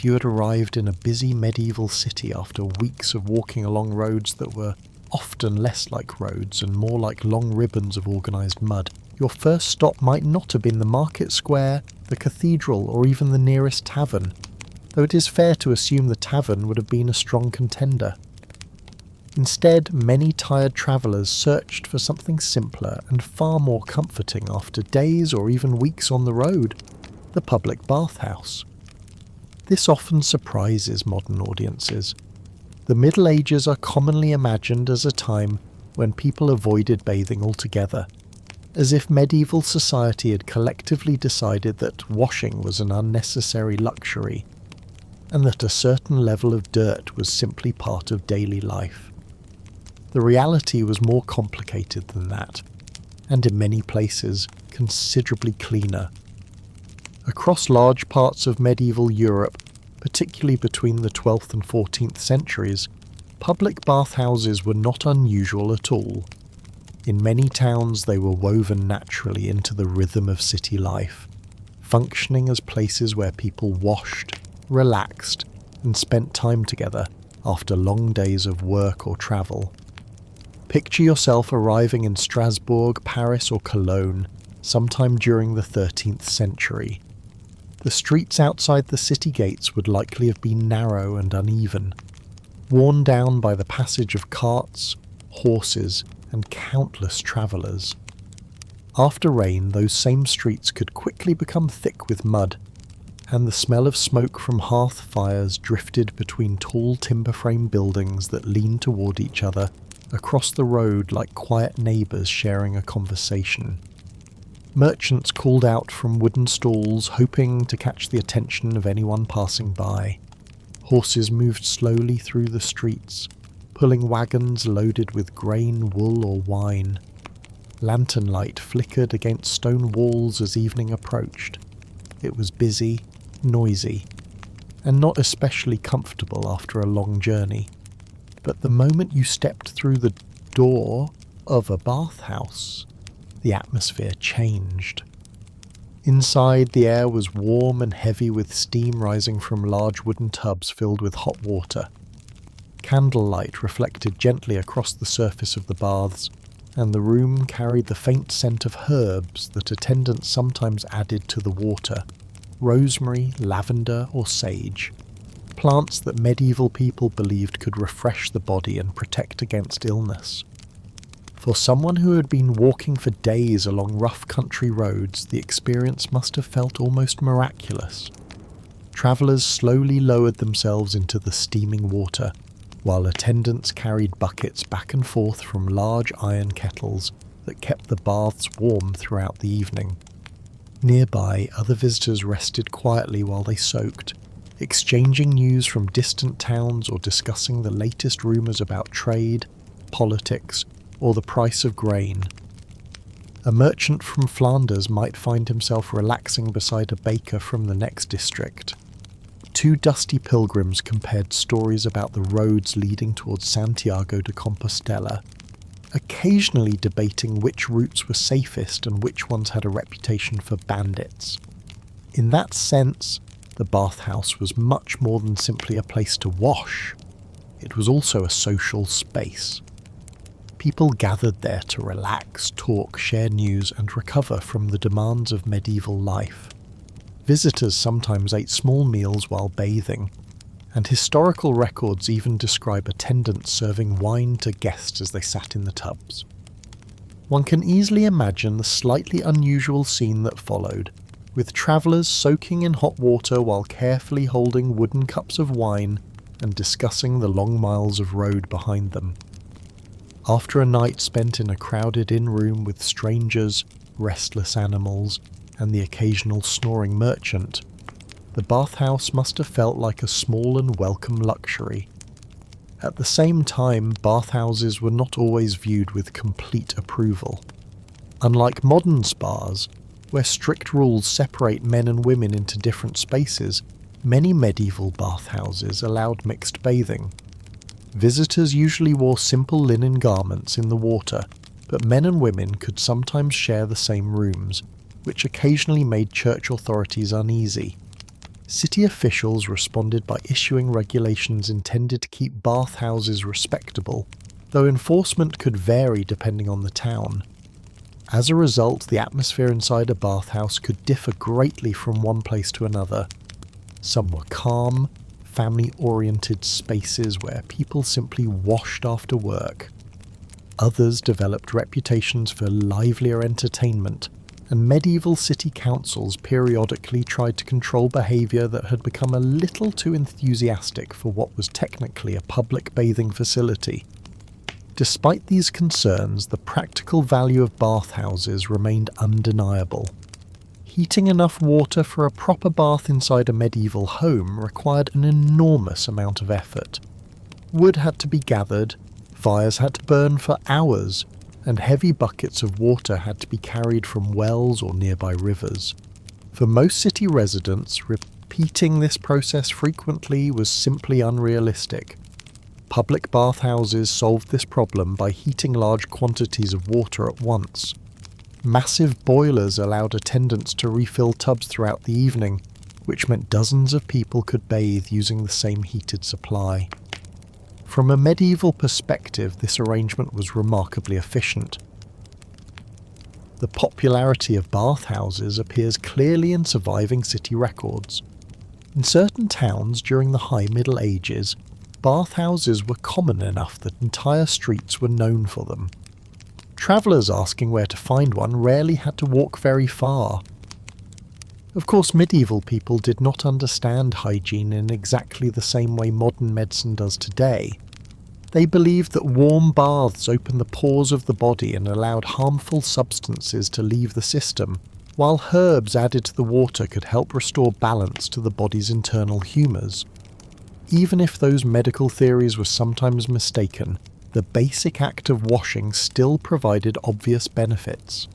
if you had arrived in a busy medieval city after weeks of walking along roads that were often less like roads and more like long ribbons of organised mud, your first stop might not have been the market square, the cathedral, or even the nearest tavern, though it is fair to assume the tavern would have been a strong contender. Instead, many tired travellers searched for something simpler and far more comforting after days or even weeks on the road: the public bathhouse. This often surprises modern audiences. The Middle Ages are commonly imagined as a time when people avoided bathing altogether, as if medieval society had collectively decided that washing was an unnecessary luxury, and that a certain level of dirt was simply part of daily life. The reality was more complicated than that, and in many places considerably cleaner. Across large parts of medieval Europe, particularly between the 12th and 14th centuries, public bathhouses were not unusual at all. In many towns they were woven naturally into the rhythm of city life, functioning as places where people washed, relaxed, and spent time together after long days of work or travel. Picture yourself arriving in Strasbourg, Paris, or Cologne sometime during the 13th century. The streets outside the city gates would likely have been narrow and uneven, worn down by the passage of carts, horses, and countless travellers. After rain, those same streets could quickly become thick with mud, and the smell of smoke from hearth fires drifted between tall timber frame buildings that leaned toward each other across the road like quiet neighbours sharing a conversation. Merchants called out from wooden stalls, hoping to catch the attention of anyone passing by. Horses moved slowly through the streets, pulling wagons loaded with grain, wool, or wine. Lantern light flickered against stone walls as evening approached. It was busy, noisy, and not especially comfortable after a long journey. But the moment you stepped through the door of a bathhouse, the atmosphere changed. Inside, the air was warm and heavy with steam rising from large wooden tubs filled with hot water. Candlelight reflected gently across the surface of the baths, and the room carried the faint scent of herbs that attendants sometimes added to the water: rosemary, lavender, or sage. Plants that medieval people believed could refresh the body and protect against illness. For someone who had been walking for days along rough country roads, the experience must have felt almost miraculous. Travellers slowly lowered themselves into the steaming water, while attendants carried buckets back and forth from large iron kettles that kept the baths warm throughout the evening. Nearby, other visitors rested quietly while they soaked, exchanging news from distant towns or discussing the latest rumours about trade, politics, or the price of grain. A merchant from Flanders might find himself relaxing beside a baker from the next district. Two dusty pilgrims compared stories about the roads leading towards Santiago de Compostela, occasionally debating which routes were safest and which ones had a reputation for bandits. In that sense, the bathhouse was much more than simply a place to wash. It was also a social space. People gathered there to relax, talk, share news, and recover from the demands of medieval life. Visitors sometimes ate small meals while bathing, and historical records even describe attendants serving wine to guests as they sat in the tubs. One can easily imagine the slightly unusual scene that followed, with travellers soaking in hot water while carefully holding wooden cups of wine and discussing the long miles of road behind them. After a night spent in a crowded inn room with strangers, restless animals, and the occasional snoring merchant, the bathhouse must have felt like a small and welcome luxury. At the same time, bathhouses were not always viewed with complete approval. Unlike modern spas, where strict rules separate men and women into different spaces, many medieval bathhouses allowed mixed bathing. Visitors usually wore simple linen garments in the water, but men and women could sometimes share the same rooms, which occasionally made church authorities uneasy. City officials responded by issuing regulations intended to keep bathhouses respectable, though enforcement could vary depending on the town. As a result, the atmosphere inside a bathhouse could differ greatly from one place to another. Some were calm, family-oriented spaces where people simply washed after work. Others developed reputations for livelier entertainment, and medieval city councils periodically tried to control behaviour that had become a little too enthusiastic for what was technically a public bathing facility. Despite these concerns, the practical value of bathhouses remained undeniable. Heating enough water for a proper bath inside a medieval home required an enormous amount of effort. Wood had to be gathered, fires had to burn for hours, and heavy buckets of water had to be carried from wells or nearby rivers. For most city residents, repeating this process frequently was simply unrealistic. Public bathhouses solved this problem by heating large quantities of water at once. Massive boilers allowed attendants to refill tubs throughout the evening, which meant dozens of people could bathe using the same heated supply. From a medieval perspective, this arrangement was remarkably efficient. The popularity of bathhouses appears clearly in surviving city records. In certain towns during the High Middle Ages, bathhouses were common enough that entire streets were known for them. Travellers asking where to find one rarely had to walk very far. Of course, medieval people did not understand hygiene in exactly the same way modern medicine does today. They believed that warm baths opened the pores of the body and allowed harmful substances to leave the system, while herbs added to the water could help restore balance to the body's internal humours. Even if those medical theories were sometimes mistaken, the basic act of washing still provided obvious benefits.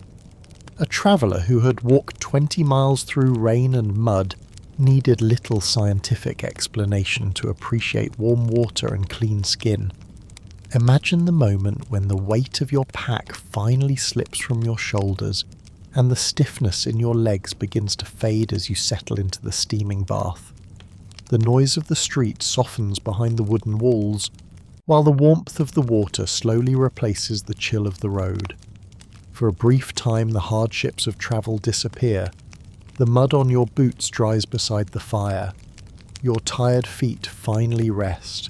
A traveller who had walked 20 miles through rain and mud needed little scientific explanation to appreciate warm water and clean skin. Imagine the moment when the weight of your pack finally slips from your shoulders and the stiffness in your legs begins to fade as you settle into the steaming bath. The noise of the street softens behind the wooden walls, while the warmth of the water slowly replaces the chill of the road. For a brief time the hardships of travel disappear. The mud on your boots dries beside the fire. Your tired feet finally rest.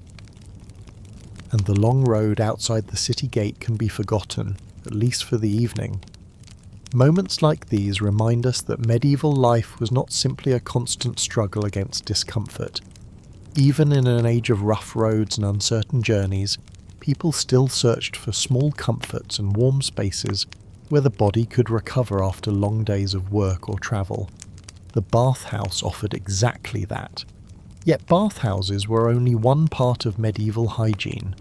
And the long road outside the city gate can be forgotten, at least for the evening. Moments like these remind us that medieval life was not simply a constant struggle against discomfort. Even in an age of rough roads and uncertain journeys, people still searched for small comforts and warm spaces where the body could recover after long days of work or travel. The bathhouse offered exactly that. Yet bathhouses were only one part of medieval hygiene.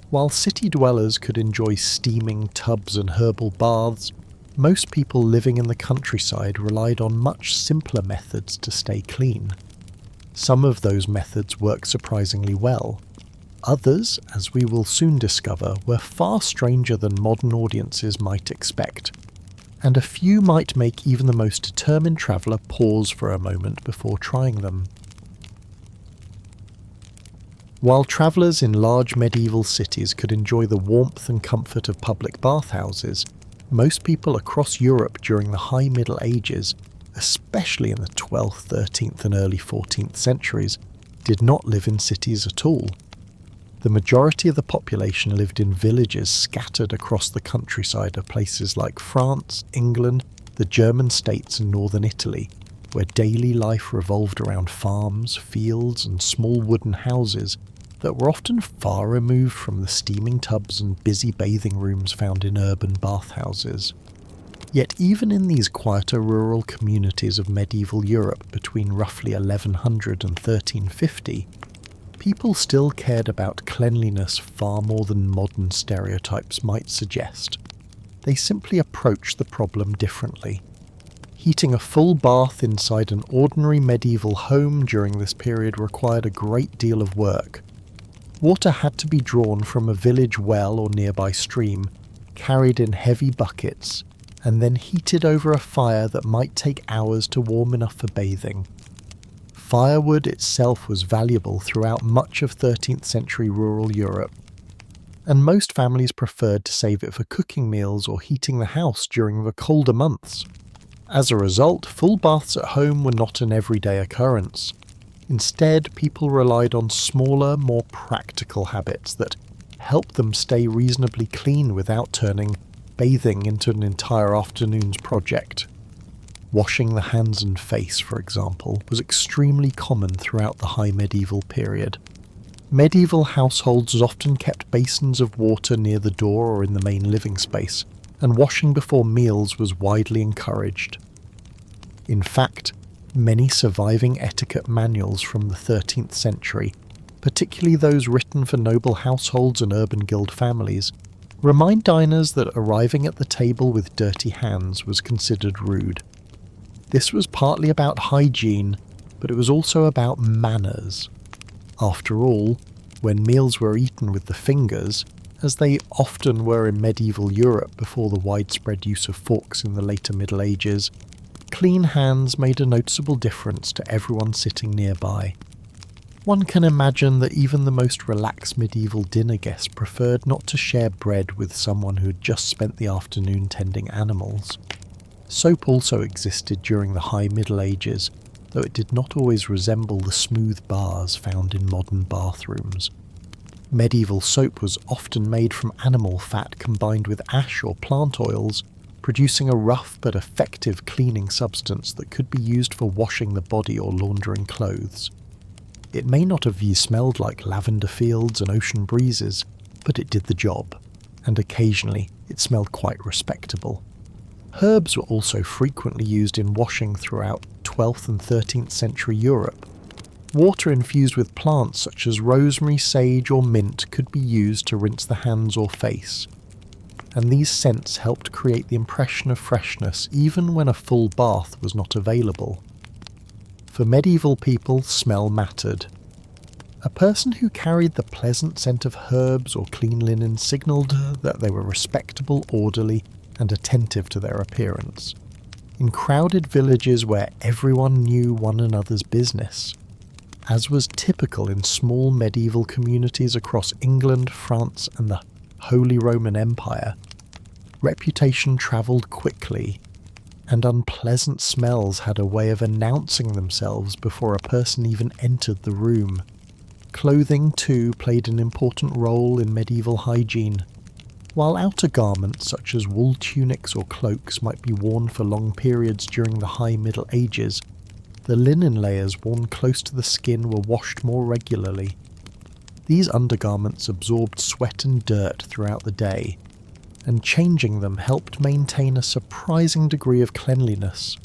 While city dwellers could enjoy steaming tubs and herbal baths, most people living in the countryside relied on much simpler methods to stay clean. Some of those methods worked surprisingly well. Others, as we will soon discover, were far stranger than modern audiences might expect, and a few might make even the most determined traveller pause for a moment before trying them. While travellers in large medieval cities could enjoy the warmth and comfort of public bathhouses, most people across Europe during the High Middle Ages, especially in the 12th, 13th and early 14th centuries, did not live in cities at all. The majority of the population lived in villages scattered across the countryside of places like France, England, the German states and northern Italy, where daily life revolved around farms, fields and small wooden houses that were often far removed from the steaming tubs and busy bathing rooms found in urban bathhouses. Yet even in these quieter rural communities of medieval Europe between roughly 1100 and 1350, people still cared about cleanliness far more than modern stereotypes might suggest. They simply approached the problem differently. Heating a full bath inside an ordinary medieval home during this period required a great deal of work. Water had to be drawn from a village well or nearby stream, carried in heavy buckets, and then heated over a fire that might take hours to warm enough for bathing. Firewood itself was valuable throughout much of 13th century rural Europe, and most families preferred to save it for cooking meals or heating the house during the colder months. As a result, full baths at home were not an everyday occurrence. Instead, people relied on smaller, more practical habits that helped them stay reasonably clean without turning bathing into an entire afternoon's project. Washing the hands and face, for example, was extremely common throughout the high medieval period. Medieval households often kept basins of water near the door or in the main living space, and washing before meals was widely encouraged. In fact, many surviving etiquette manuals from the 13th century, particularly those written for noble households and urban guild families, remind diners that arriving at the table with dirty hands was considered rude. This was partly about hygiene, but it was also about manners. After all, when meals were eaten with the fingers, as they often were in medieval Europe before the widespread use of forks in the later Middle Ages, clean hands made a noticeable difference to everyone sitting nearby. One can imagine that even the most relaxed medieval dinner guests preferred not to share bread with someone who had just spent the afternoon tending animals. Soap also existed during the High Middle Ages, though it did not always resemble the smooth bars found in modern bathrooms. Medieval soap was often made from animal fat combined with ash or plant oils, producing a rough but effective cleaning substance that could be used for washing the body or laundering clothes. It may not have smelled like lavender fields and ocean breezes, but it did the job, and occasionally it smelled quite respectable. Herbs were also frequently used in washing throughout 12th and 13th century Europe. Water infused with plants such as rosemary, sage or mint could be used to rinse the hands or face, and these scents helped create the impression of freshness even when a full bath was not available. For medieval people, smell mattered. A person who carried the pleasant scent of herbs or clean linen signalled that they were respectable, orderly, and attentive to their appearance. In crowded villages where everyone knew one another's business, as was typical in small medieval communities across England, France, and the Holy Roman Empire, reputation travelled quickly, and unpleasant smells had a way of announcing themselves before a person even entered the room. Clothing, too, played an important role in medieval hygiene. While outer garments such as wool tunics or cloaks might be worn for long periods during the High Middle Ages, the linen layers worn close to the skin were washed more regularly. These undergarments absorbed sweat and dirt throughout the day, and changing them helped maintain a surprising degree of cleanliness.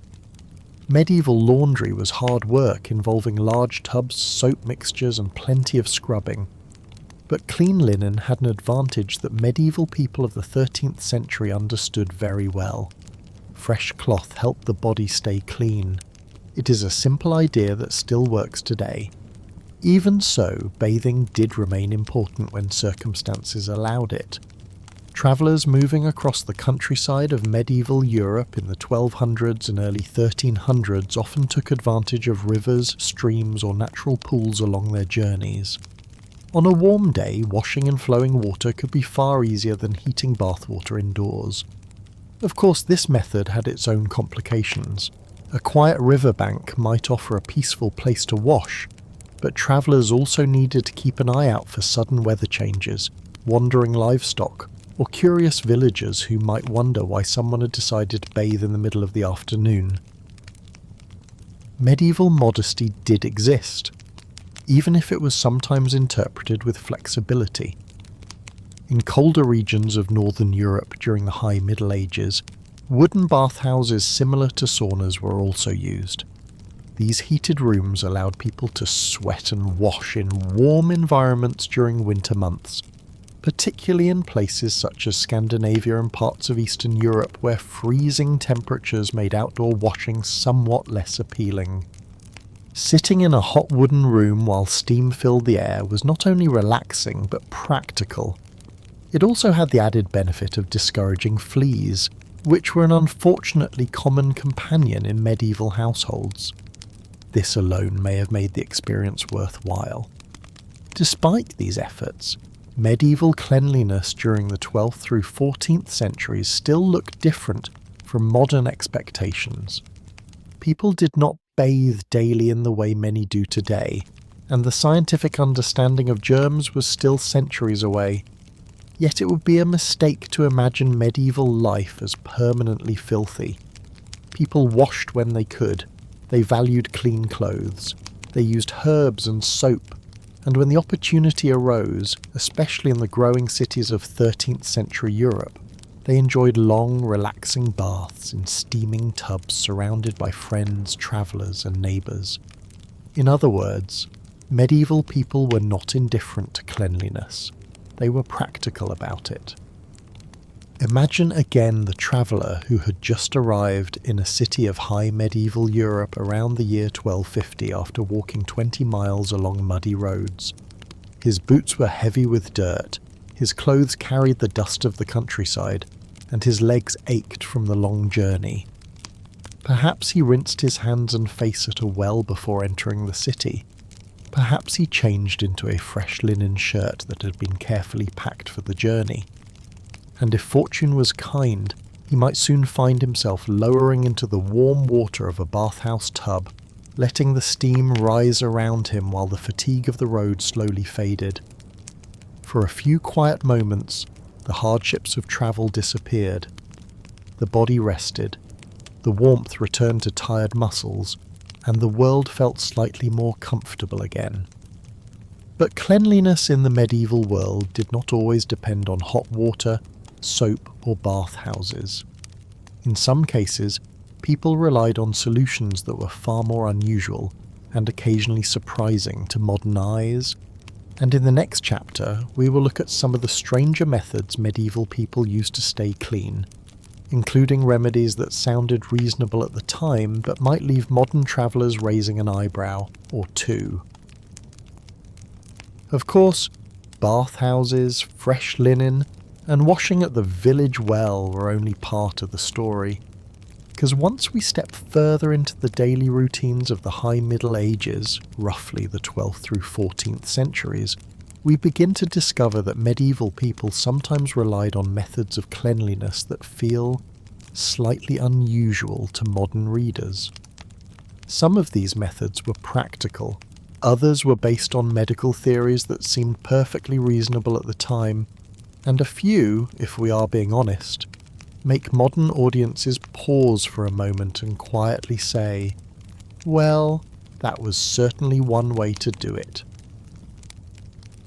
Medieval laundry was hard work involving large tubs, soap mixtures, and plenty of scrubbing. But clean linen had an advantage that medieval people of the 13th century understood very well. Fresh cloth helped the body stay clean. It is a simple idea that still works today. Even so, bathing did remain important when circumstances allowed it. Travellers moving across the countryside of medieval Europe in the 1200s and early 1300s often took advantage of rivers, streams, or natural pools along their journeys. On a warm day, washing in flowing water could be far easier than heating bathwater indoors. Of course, this method had its own complications. A quiet riverbank might offer a peaceful place to wash, but travellers also needed to keep an eye out for sudden weather changes, wandering livestock, or curious villagers who might wonder why someone had decided to bathe in the middle of the afternoon. Medieval modesty did exist, even if it was sometimes interpreted with flexibility. In colder regions of northern Europe during the High Middle Ages, wooden bathhouses similar to saunas were also used. These heated rooms allowed people to sweat and wash in warm environments during winter months, particularly in places such as Scandinavia and parts of Eastern Europe where freezing temperatures made outdoor washing somewhat less appealing. Sitting in a hot wooden room while steam filled the air was not only relaxing but practical. It also had the added benefit of discouraging fleas, which were an unfortunately common companion in medieval households. This alone may have made the experience worthwhile. Despite these efforts, medieval cleanliness during the 12th through 14th centuries still looked different from modern expectations. People did not bathe daily in the way many do today, and the scientific understanding of germs was still centuries away. Yet it would be a mistake to imagine medieval life as permanently filthy. People washed when they could, they valued clean clothes, they used herbs and soap, and when the opportunity arose, especially in the growing cities of 13th century Europe, they enjoyed long, relaxing baths in steaming tubs surrounded by friends, travellers and neighbours. In other words, medieval people were not indifferent to cleanliness. They were practical about it. Imagine again the traveller who had just arrived in a city of high medieval Europe around the year 1250 after walking 20 miles along muddy roads. His boots were heavy with dirt, his clothes carried the dust of the countryside, and his legs ached from the long journey. Perhaps he rinsed his hands and face at a well before entering the city. Perhaps he changed into a fresh linen shirt that had been carefully packed for the journey. And if fortune was kind, he might soon find himself lowering into the warm water of a bathhouse tub, letting the steam rise around him while the fatigue of the road slowly faded. For a few quiet moments, the hardships of travel disappeared. The body rested, the warmth returned to tired muscles, and the world felt slightly more comfortable again. But cleanliness in the medieval world did not always depend on hot water, soap or bathhouses. In some cases, people relied on solutions that were far more unusual and occasionally surprising to modern eyes. And in the next chapter, we will look at some of the stranger methods medieval people used to stay clean, including remedies that sounded reasonable at the time but might leave modern travellers raising an eyebrow or two. Of course, bathhouses, fresh linen, and washing at the village well were only part of the story, because once we step further into the daily routines of the High Middle Ages, roughly the 12th through 14th centuries, we begin to discover that medieval people sometimes relied on methods of cleanliness that feel slightly unusual to modern readers. Some of these methods were practical, others were based on medical theories that seemed perfectly reasonable at the time, and a few, if we are being honest, make modern audiences pause for a moment and quietly say, well, that was certainly one way to do it.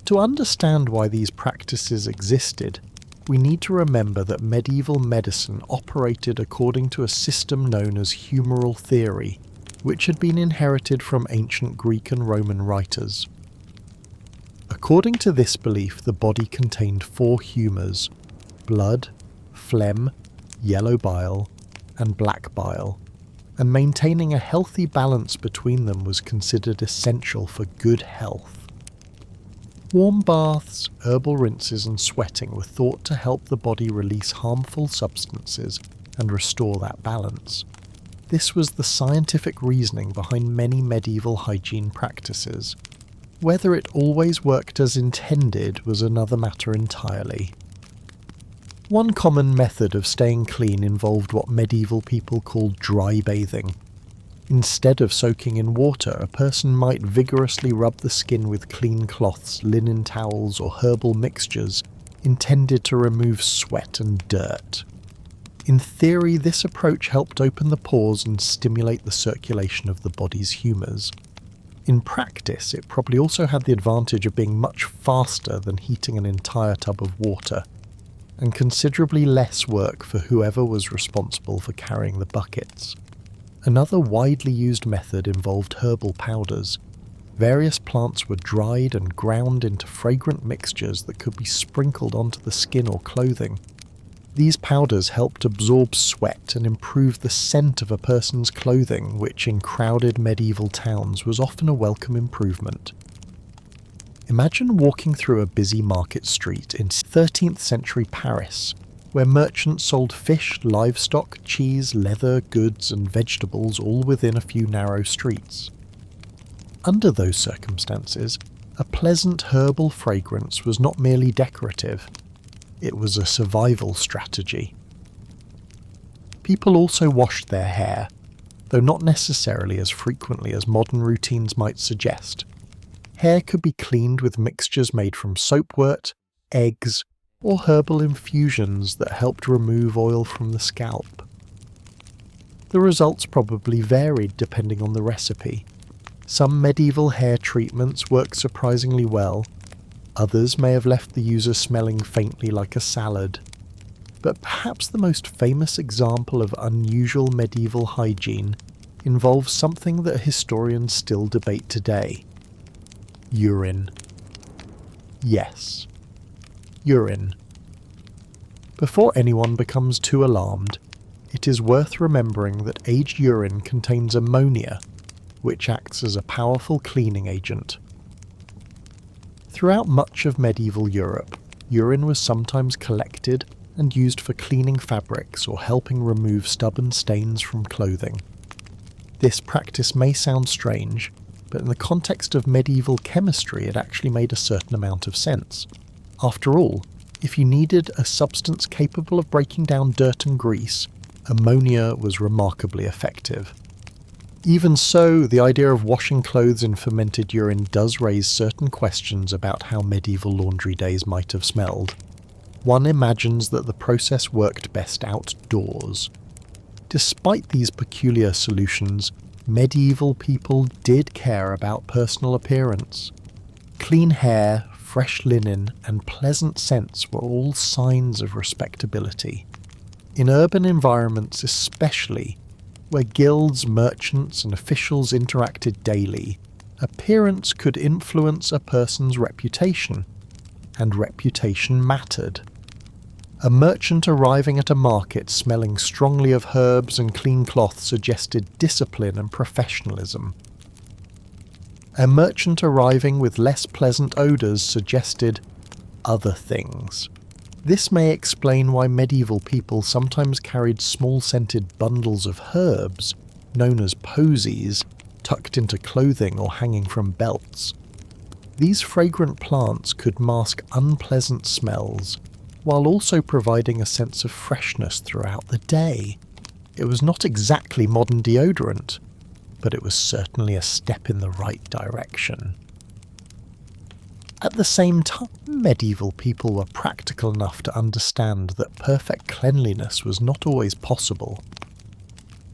To understand why these practices existed, we need to remember that medieval medicine operated according to a system known as humoral theory, which had been inherited from ancient Greek and Roman writers. According to this belief, the body contained 4 humours: blood, phlegm, yellow bile, and black bile, and maintaining a healthy balance between them was considered essential for good health. Warm baths, herbal rinses and sweating were thought to help the body release harmful substances and restore that balance. This was the scientific reasoning behind many medieval hygiene practices. Whether it always worked as intended was another matter entirely. One common method of staying clean involved what medieval people called dry bathing. Instead of soaking in water, a person might vigorously rub the skin with clean cloths, linen towels, or herbal mixtures intended to remove sweat and dirt. In theory, this approach helped open the pores and stimulate the circulation of the body's humours. In practice, it probably also had the advantage of being much faster than heating an entire tub of water, and considerably less work for whoever was responsible for carrying the buckets. Another widely used method involved herbal powders. Various plants were dried and ground into fragrant mixtures that could be sprinkled onto the skin or clothing. These powders helped absorb sweat and improve the scent of a person's clothing, which in crowded medieval towns was often a welcome improvement. Imagine walking through a busy market street in 13th century Paris, where merchants sold fish, livestock, cheese, leather, goods and vegetables all within a few narrow streets. Under those circumstances, a pleasant herbal fragrance was not merely decorative, it was a survival strategy. People also washed their hair, though not necessarily as frequently as modern routines might suggest. Hair could be cleaned with mixtures made from soapwort, eggs, or herbal infusions that helped remove oil from the scalp. The results probably varied depending on the recipe. Some medieval hair treatments worked surprisingly well, others may have left the user smelling faintly like a salad. But perhaps the most famous example of unusual medieval hygiene involves something that historians still debate today: urine. Yes, urine. Before anyone becomes too alarmed, it is worth remembering that aged urine contains ammonia, which acts as a powerful cleaning agent. Throughout much of medieval Europe, urine was sometimes collected and used for cleaning fabrics or helping remove stubborn stains from clothing. This practice may sound strange, but in the context of medieval chemistry it actually made a certain amount of sense. After all, if you needed a substance capable of breaking down dirt and grease, ammonia was remarkably effective. Even so, the idea of washing clothes in fermented urine does raise certain questions about how medieval laundry days might have smelled. One imagines that the process worked best outdoors. Despite these peculiar solutions, medieval people did care about personal appearance. Clean hair, fresh linen, and pleasant scents were all signs of respectability. In urban environments especially, where guilds, merchants, and officials interacted daily, appearance could influence a person's reputation, and reputation mattered. A merchant arriving at a market smelling strongly of herbs and clean cloth suggested discipline and professionalism. A merchant arriving with less pleasant odours suggested other things. This may explain why medieval people sometimes carried small scented bundles of herbs, known as posies, tucked into clothing or hanging from belts. These fragrant plants could mask unpleasant smells, while also providing a sense of freshness throughout the day. It was not exactly modern deodorant, but it was certainly a step in the right direction. At the same time, medieval people were practical enough to understand that perfect cleanliness was not always possible.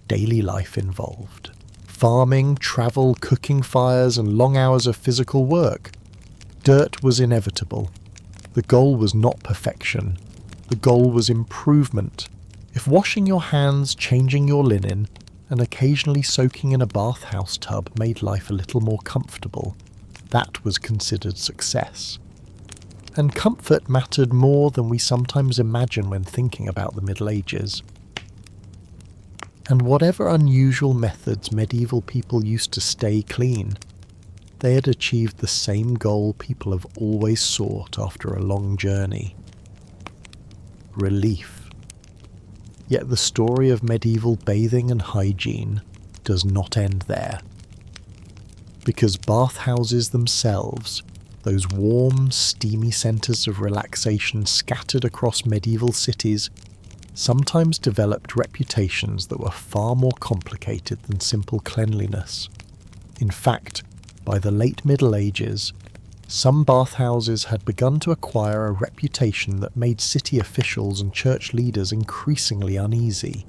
Daily life involved farming, travel, cooking fires, and long hours of physical work. Dirt was inevitable. The goal was not perfection. The goal was improvement. If washing your hands, changing your linen, and occasionally soaking in a bathhouse tub made life a little more comfortable, that was considered success. And comfort mattered more than we sometimes imagine when thinking about the Middle Ages. And whatever unusual methods medieval people used to stay clean, they had achieved the same goal people have always sought after a long journey: relief. Yet the story of medieval bathing and hygiene does not end there. Because bathhouses themselves, those warm, steamy centres of relaxation scattered across medieval cities, sometimes developed reputations that were far more complicated than simple cleanliness. In fact, by the late Middle Ages, some bathhouses had begun to acquire a reputation that made city officials and church leaders increasingly uneasy.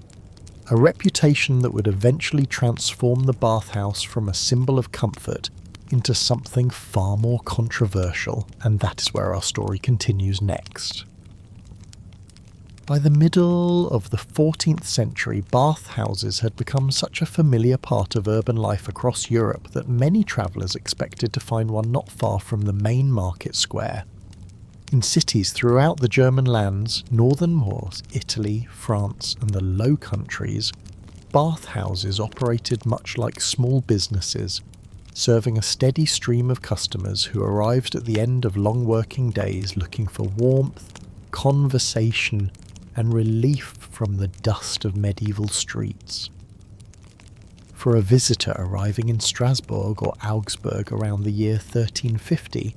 A reputation that would eventually transform the bathhouse from a symbol of comfort into something far more controversial, and that is where our story continues next. By the middle of the 14th century, bathhouses had become such a familiar part of urban life across Europe that many travellers expected to find one not far from the main market square. In cities throughout the German lands, northern Moors, Italy, France, and the Low Countries, bathhouses operated much like small businesses, serving a steady stream of customers who arrived at the end of long working days looking for warmth, conversation, and relief from the dust of medieval streets. For a visitor arriving in Strasbourg or Augsburg around the year 1350,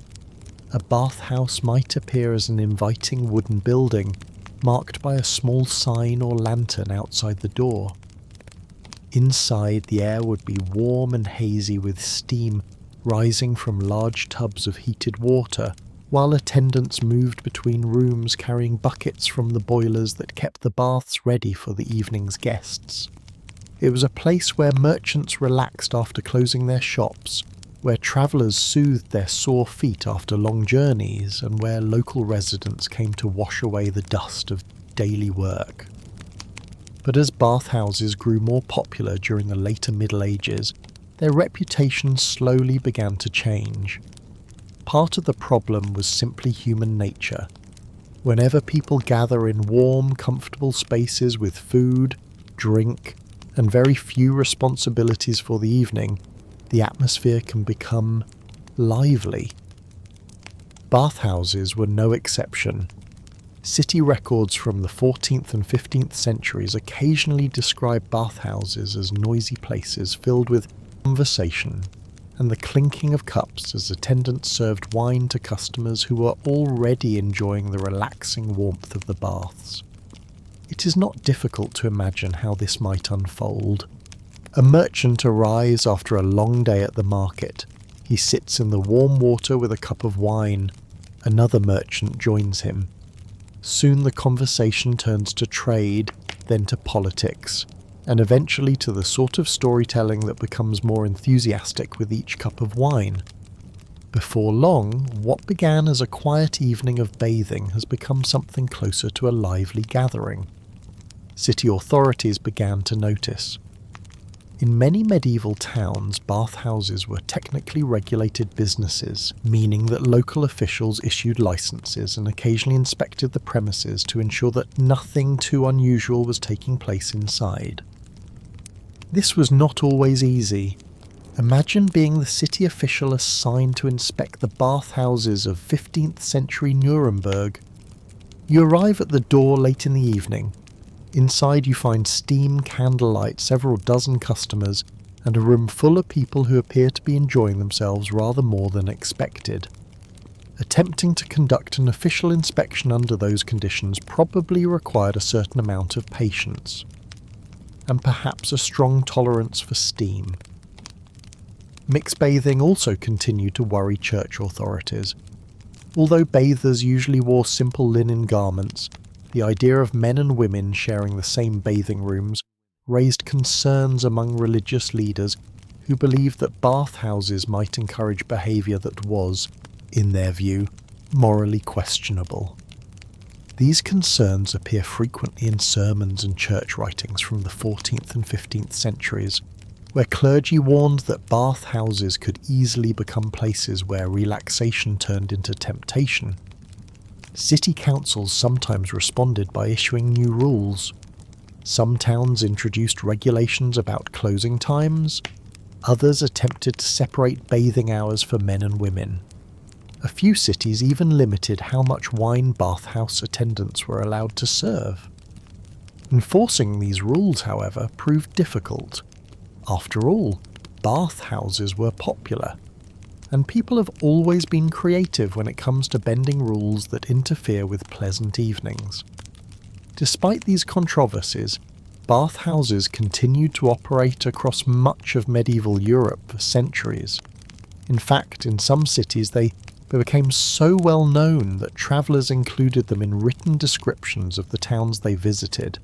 a bathhouse might appear as an inviting wooden building marked by a small sign or lantern outside the door. Inside, the air would be warm and hazy with steam rising from large tubs of heated water, while attendants moved between rooms carrying buckets from the boilers that kept the baths ready for the evening's guests. It was a place where merchants relaxed after closing their shops, where travellers soothed their sore feet after long journeys, and where local residents came to wash away the dust of daily work. But as bathhouses grew more popular during the later Middle Ages, their reputation slowly began to change. Part of the problem was simply human nature. Whenever people gather in warm, comfortable spaces with food, drink, and very few responsibilities for the evening, the atmosphere can become lively. Bathhouses were no exception. City records from the 14th and 15th centuries occasionally describe bathhouses as noisy places filled with conversation and the clinking of cups as attendants served wine to customers who were already enjoying the relaxing warmth of the baths. It is not difficult to imagine how this might unfold. A merchant arrives after a long day at the market. He sits in the warm water with a cup of wine. Another merchant joins him. Soon the conversation turns to trade, then to politics, and eventually to the sort of storytelling that becomes more enthusiastic with each cup of wine. Before long, what began as a quiet evening of bathing has become something closer to a lively gathering. City authorities began to notice. In many medieval towns, bathhouses were technically regulated businesses, meaning that local officials issued licenses and occasionally inspected the premises to ensure that nothing too unusual was taking place inside. This was not always easy. Imagine being the city official assigned to inspect the bathhouses of 15th century Nuremberg. You arrive at the door late in the evening. Inside you find steam, candlelight, several dozen customers, and a room full of people who appear to be enjoying themselves rather more than expected. Attempting to conduct an official inspection under those conditions probably required a certain amount of patience, and perhaps a strong tolerance for steam. Mixed bathing also continued to worry church authorities. Although bathers usually wore simple linen garments, the idea of men and women sharing the same bathing rooms raised concerns among religious leaders who believed that bathhouses might encourage behaviour that was, in their view, morally questionable. These concerns appear frequently in sermons and church writings from the 14th and 15th centuries, where clergy warned that bathhouses could easily become places where relaxation turned into temptation. City councils sometimes responded by issuing new rules. Some towns introduced regulations about closing times. Others attempted to separate bathing hours for men and women. A few cities even limited how much wine bathhouse attendants were allowed to serve. Enforcing these rules, however, proved difficult. After all, bathhouses were popular, and people have always been creative when it comes to bending rules that interfere with pleasant evenings. Despite these controversies, bathhouses continued to operate across much of medieval Europe for centuries. In fact, in some cities they became so well known that travellers included them in written descriptions of the towns they visited.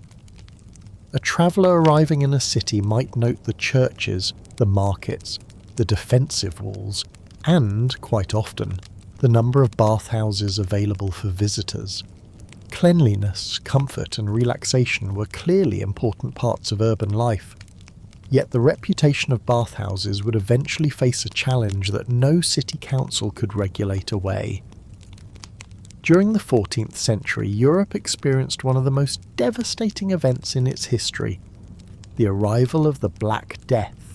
A traveller arriving in a city might note the churches, the markets, the defensive walls, and, quite often, the number of bathhouses available for visitors. Cleanliness, comfort and relaxation were clearly important parts of urban life, yet the reputation of bathhouses would eventually face a challenge that no city council could regulate away. During the 14th century, Europe experienced one of the most devastating events in its history, the arrival of the Black Death.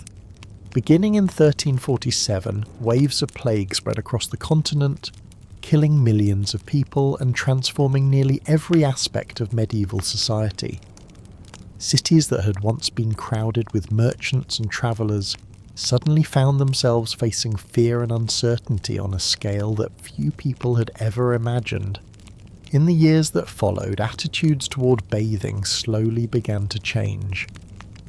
Beginning in 1347, waves of plague spread across the continent, killing millions of people and transforming nearly every aspect of medieval society. cities that had once been crowded with merchants and travellers suddenly found themselves facing fear and uncertainty on a scale that few people had ever imagined. In the years that followed, attitudes toward bathing slowly began to change.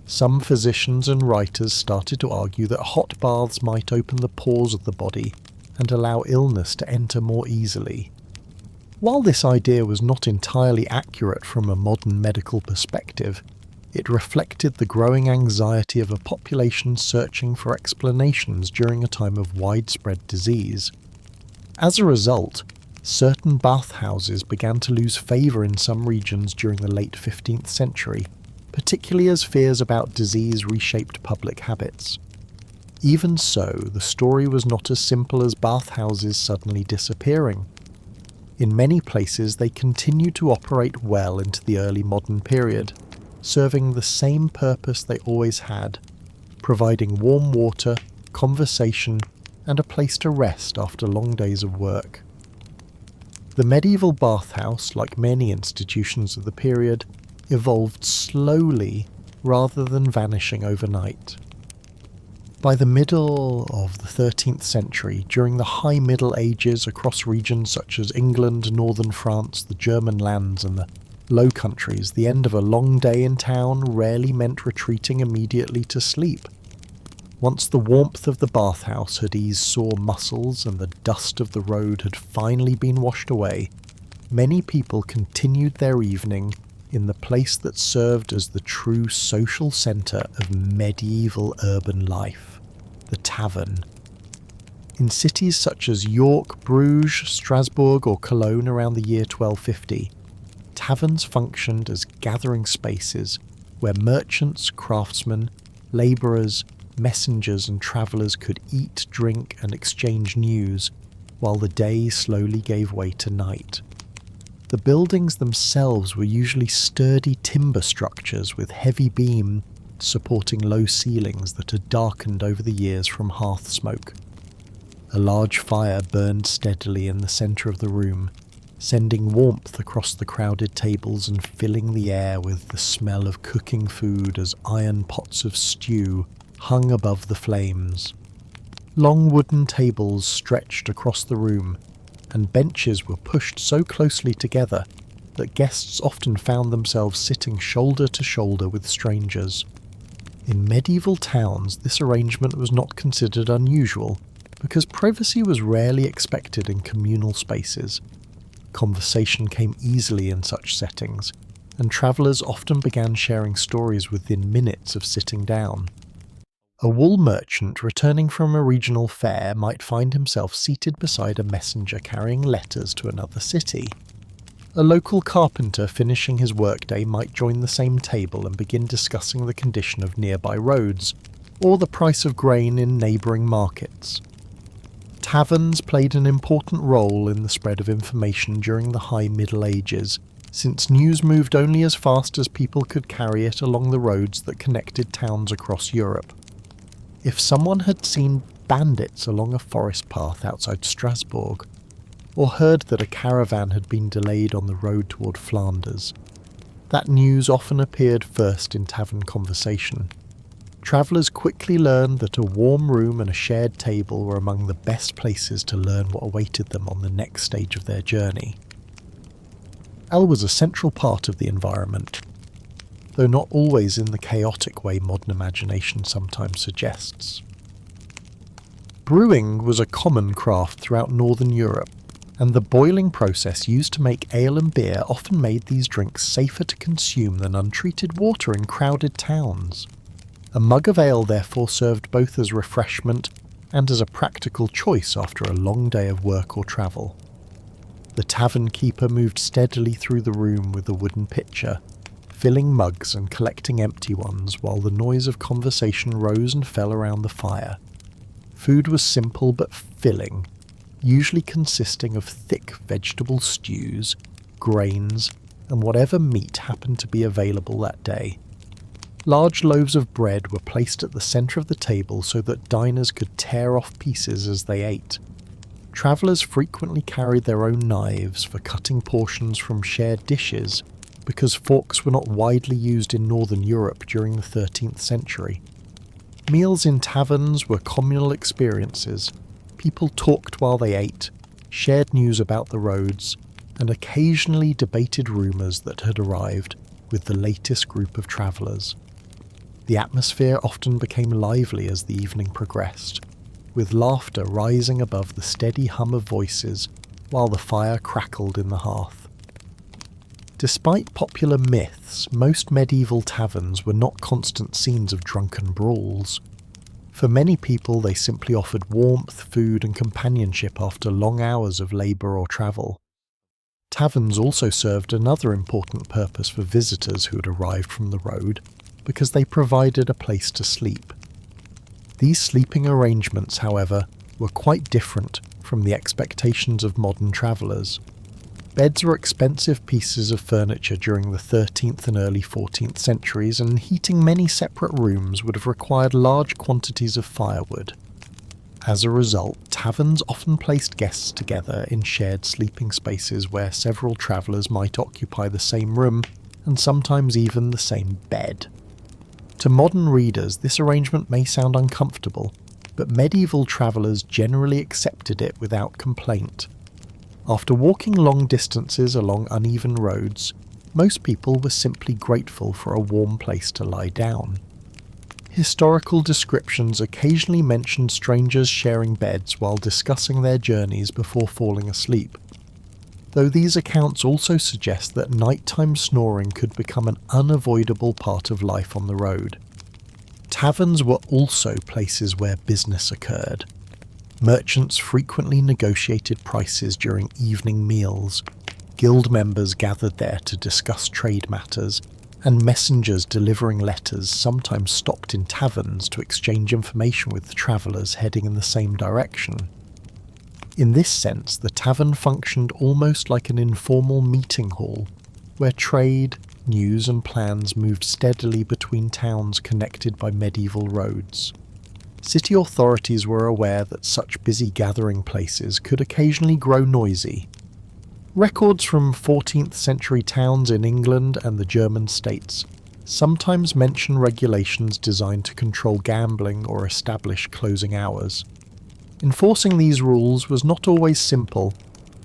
Some physicians and writers started to argue that hot baths might open the pores of the body and allow illness to enter more easily. While this idea was not entirely accurate from a modern medical perspective, it reflected the growing anxiety of a population searching for explanations during a time of widespread disease. As a result, certain bathhouses began to lose favour in some regions during the late 15th century, particularly as fears about disease reshaped public habits. Even so, the story was not as simple as bathhouses suddenly disappearing. In many places, they continued to operate well into the early modern period, serving the same purpose they always had, providing warm water, conversation, and a place to rest after long days of work. The medieval bathhouse, like many institutions of the period, evolved slowly rather than vanishing overnight. By the middle of the 13th century, during the High Middle Ages across regions such as England, northern France, the German lands and the Low Countries, the end of a long day in town rarely meant retreating immediately to sleep. Once the warmth of the bathhouse had eased sore muscles and the dust of the road had finally been washed away, many people continued their evening in the place that served as the true social centre of medieval urban life, the tavern. In cities such as York, Bruges, Strasbourg or Cologne around the year 1250, taverns functioned as gathering spaces where merchants, craftsmen, labourers, messengers and travellers could eat, drink and exchange news, while the day slowly gave way to night. The buildings themselves were usually sturdy timber structures with heavy beam supporting low ceilings that had darkened over the years from hearth smoke. A large fire burned steadily in the centre of the room, sending warmth across the crowded tables and filling the air with the smell of cooking food as iron pots of stew hung above the flames. Long wooden tables stretched across the room, and benches were pushed so closely together that guests often found themselves sitting shoulder to shoulder with strangers. In medieval towns, this arrangement was not considered unusual, because privacy was rarely expected in communal spaces. Conversation came easily in such settings, and travellers often began sharing stories within minutes of sitting down. A wool merchant returning from a regional fair might find himself seated beside a messenger carrying letters to another city. A local carpenter finishing his workday might join the same table and begin discussing the condition of nearby roads, or the price of grain in neighbouring markets. Taverns played an important role in the spread of information during the High Middle Ages, since news moved only as fast as people could carry it along the roads that connected towns across Europe. If someone had seen bandits along a forest path outside Strasbourg, or heard that a caravan had been delayed on the road toward Flanders, that news often appeared first in tavern conversation. Travellers quickly learned that a warm room and a shared table were among the best places to learn what awaited them on the next stage of their journey. Ale was a central part of the environment, though not always in the chaotic way modern imagination sometimes suggests. Brewing was a common craft throughout northern Europe, and the boiling process used to make ale and beer often made these drinks safer to consume than untreated water in crowded towns. A mug of ale therefore served both as refreshment and as a practical choice after a long day of work or travel. The tavern keeper moved steadily through the room with a wooden pitcher, filling mugs and collecting empty ones while the noise of conversation rose and fell around the fire. Food was simple but filling, usually consisting of thick vegetable stews, grains, and whatever meat happened to be available that day. Large loaves of bread were placed at the centre of the table so that diners could tear off pieces as they ate. Travellers frequently carried their own knives for cutting portions from shared dishes, because forks were not widely used in Northern Europe during the 13th century. Meals in taverns were communal experiences. People talked while they ate, shared news about the roads, and occasionally debated rumours that had arrived with the latest group of travellers. The atmosphere often became lively as the evening progressed, with laughter rising above the steady hum of voices while the fire crackled in the hearth. Despite popular myths, most medieval taverns were not constant scenes of drunken brawls. For many people, they simply offered warmth, food, and companionship after long hours of labour or travel. Taverns also served another important purpose for visitors who had arrived from the road, because they provided a place to sleep. These sleeping arrangements, however, were quite different from the expectations of modern travellers. Beds were expensive pieces of furniture during the 13th and early 14th centuries, and heating many separate rooms would have required large quantities of firewood. As a result, taverns often placed guests together in shared sleeping spaces where several travellers might occupy the same room and sometimes even the same bed. To modern readers, this arrangement may sound uncomfortable, but medieval travellers generally accepted it without complaint. After walking long distances along uneven roads, most people were simply grateful for a warm place to lie down. Historical descriptions occasionally mentioned strangers sharing beds while discussing their journeys before falling asleep, though these accounts also suggest that nighttime snoring could become an unavoidable part of life on the road. Taverns were also places where business occurred. Merchants frequently negotiated prices during evening meals, guild members gathered there to discuss trade matters, and messengers delivering letters sometimes stopped in taverns to exchange information with the travellers heading in the same direction. In this sense, the tavern functioned almost like an informal meeting hall, where trade, news and plans moved steadily between towns connected by medieval roads. City authorities were aware that such busy gathering places could occasionally grow noisy. Records from 14th century towns in England and the German states sometimes mention regulations designed to control gambling or establish closing hours. Enforcing these rules was not always simple,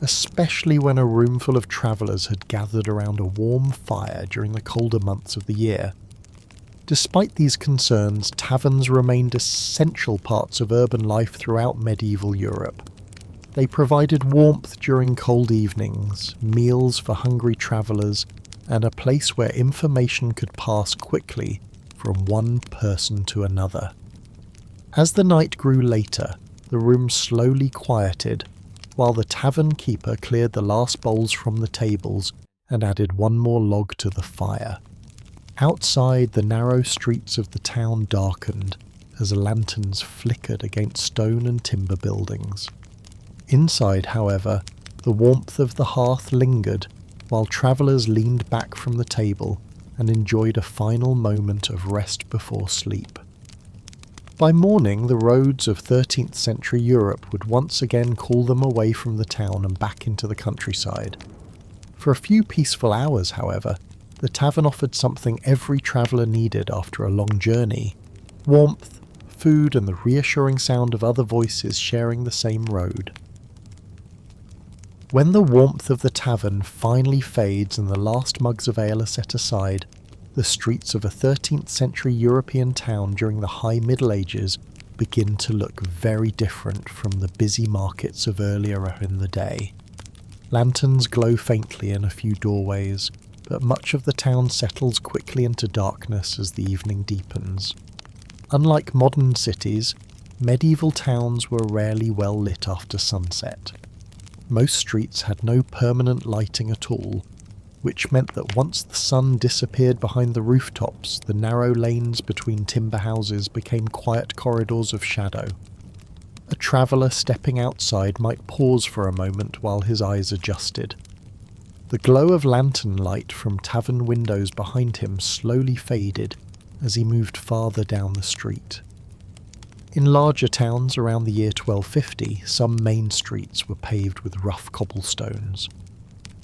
especially when a roomful of travellers had gathered around a warm fire during the colder months of the year. Despite these concerns, taverns remained essential parts of urban life throughout medieval Europe. They provided warmth during cold evenings, meals for hungry travellers, and a place where information could pass quickly from one person to another. As the night grew later, the room slowly quieted, while the tavern keeper cleared the last bowls from the tables and added one more log to the fire. Outside, the narrow streets of the town darkened as lanterns flickered against stone and timber buildings. Inside, however, the warmth of the hearth lingered while travellers leaned back from the table and enjoyed a final moment of rest before sleep. By morning, the roads of 13th century Europe would once again call them away from the town and back into the countryside. For a few peaceful hours, however, the tavern offered something every traveller needed after a long journey: warmth, food, and the reassuring sound of other voices sharing the same road. When the warmth of the tavern finally fades and the last mugs of ale are set aside, the streets of a 13th century European town during the High Middle Ages begin to look very different from the busy markets of earlier in the day. Lanterns glow faintly in a few doorways, but much of the town settles quickly into darkness as the evening deepens. Unlike modern cities, medieval towns were rarely well lit after sunset. Most streets had no permanent lighting at all, which meant that once the sun disappeared behind the rooftops, the narrow lanes between timber houses became quiet corridors of shadow. A traveller stepping outside might pause for a moment while his eyes adjusted. The glow of lantern light from tavern windows behind him slowly faded as he moved farther down the street. In larger towns around the year 1250, some main streets were paved with rough cobblestones.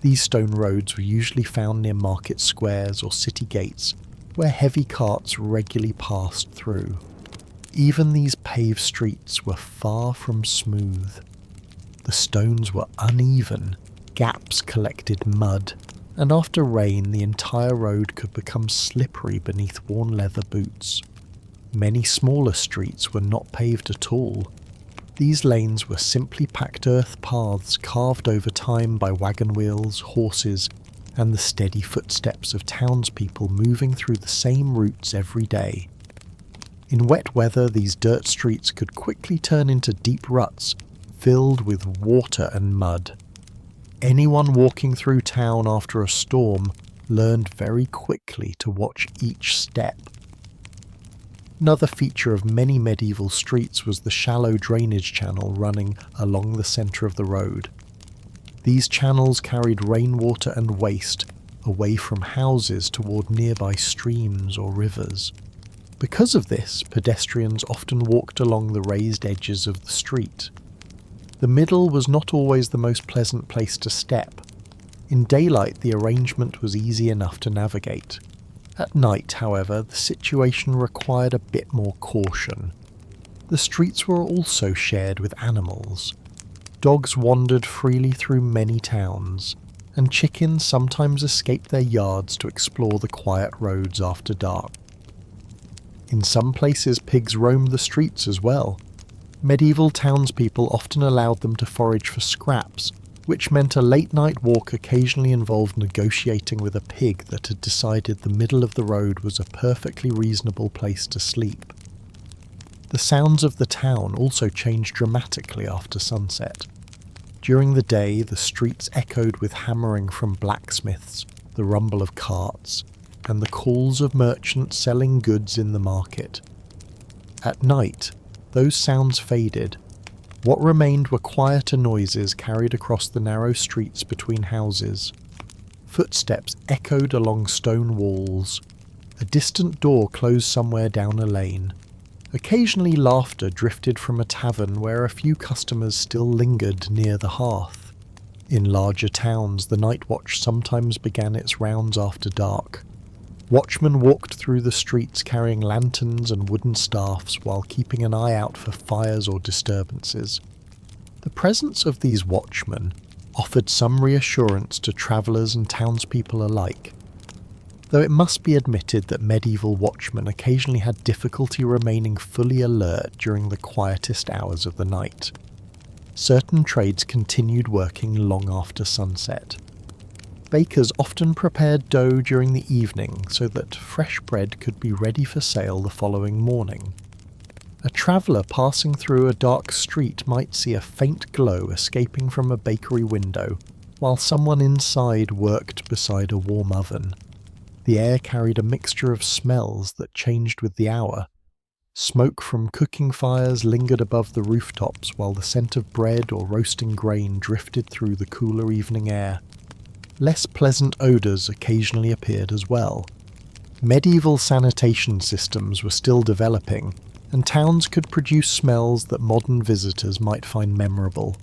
These stone roads were usually found near market squares or city gates, where heavy carts regularly passed through. Even these paved streets were far from smooth. The stones were uneven, gaps collected mud, and after rain the entire road could become slippery beneath worn leather boots. Many smaller streets were not paved at all. These lanes were simply packed earth paths carved over time by wagon wheels, horses, and the steady footsteps of townspeople moving through the same routes every day. In wet weather, these dirt streets could quickly turn into deep ruts filled with water and mud. Anyone walking through town after a storm learned very quickly to watch each step. Another feature of many medieval streets was the shallow drainage channel running along the centre of the road. These channels carried rainwater and waste away from houses toward nearby streams or rivers. Because of this, pedestrians often walked along the raised edges of the street. The middle was not always the most pleasant place to step. In daylight, the arrangement was easy enough to navigate. At night, however, the situation required a bit more caution. The streets were also shared with animals. Dogs wandered freely through many towns, and chickens sometimes escaped their yards to explore the quiet roads after dark. In some places, pigs roamed the streets as well. Medieval townspeople often allowed them to forage for scraps, which meant a late-night walk occasionally involved negotiating with a pig that had decided the middle of the road was a perfectly reasonable place to sleep. The sounds of the town also changed dramatically after sunset. During the day, the streets echoed with hammering from blacksmiths, the rumble of carts, and the calls of merchants selling goods in the market. At night, those sounds faded. What remained were quieter noises carried across the narrow streets between houses. Footsteps echoed along stone walls. A distant door closed somewhere down a lane. Occasionally laughter drifted from a tavern where a few customers still lingered near the hearth. In larger towns, the night watch sometimes began its rounds after dark. Watchmen walked through the streets carrying lanterns and wooden staffs while keeping an eye out for fires or disturbances. The presence of these watchmen offered some reassurance to travellers and townspeople alike, though it must be admitted that medieval watchmen occasionally had difficulty remaining fully alert during the quietest hours of the night. Certain trades continued working long after sunset. Bakers often prepared dough during the evening so that fresh bread could be ready for sale the following morning. A traveller passing through a dark street might see a faint glow escaping from a bakery window, while someone inside worked beside a warm oven. The air carried a mixture of smells that changed with the hour. Smoke from cooking fires lingered above the rooftops while the scent of bread or roasting grain drifted through the cooler evening air. Less pleasant odours occasionally appeared as well. Medieval sanitation systems were still developing, and towns could produce smells that modern visitors might find memorable.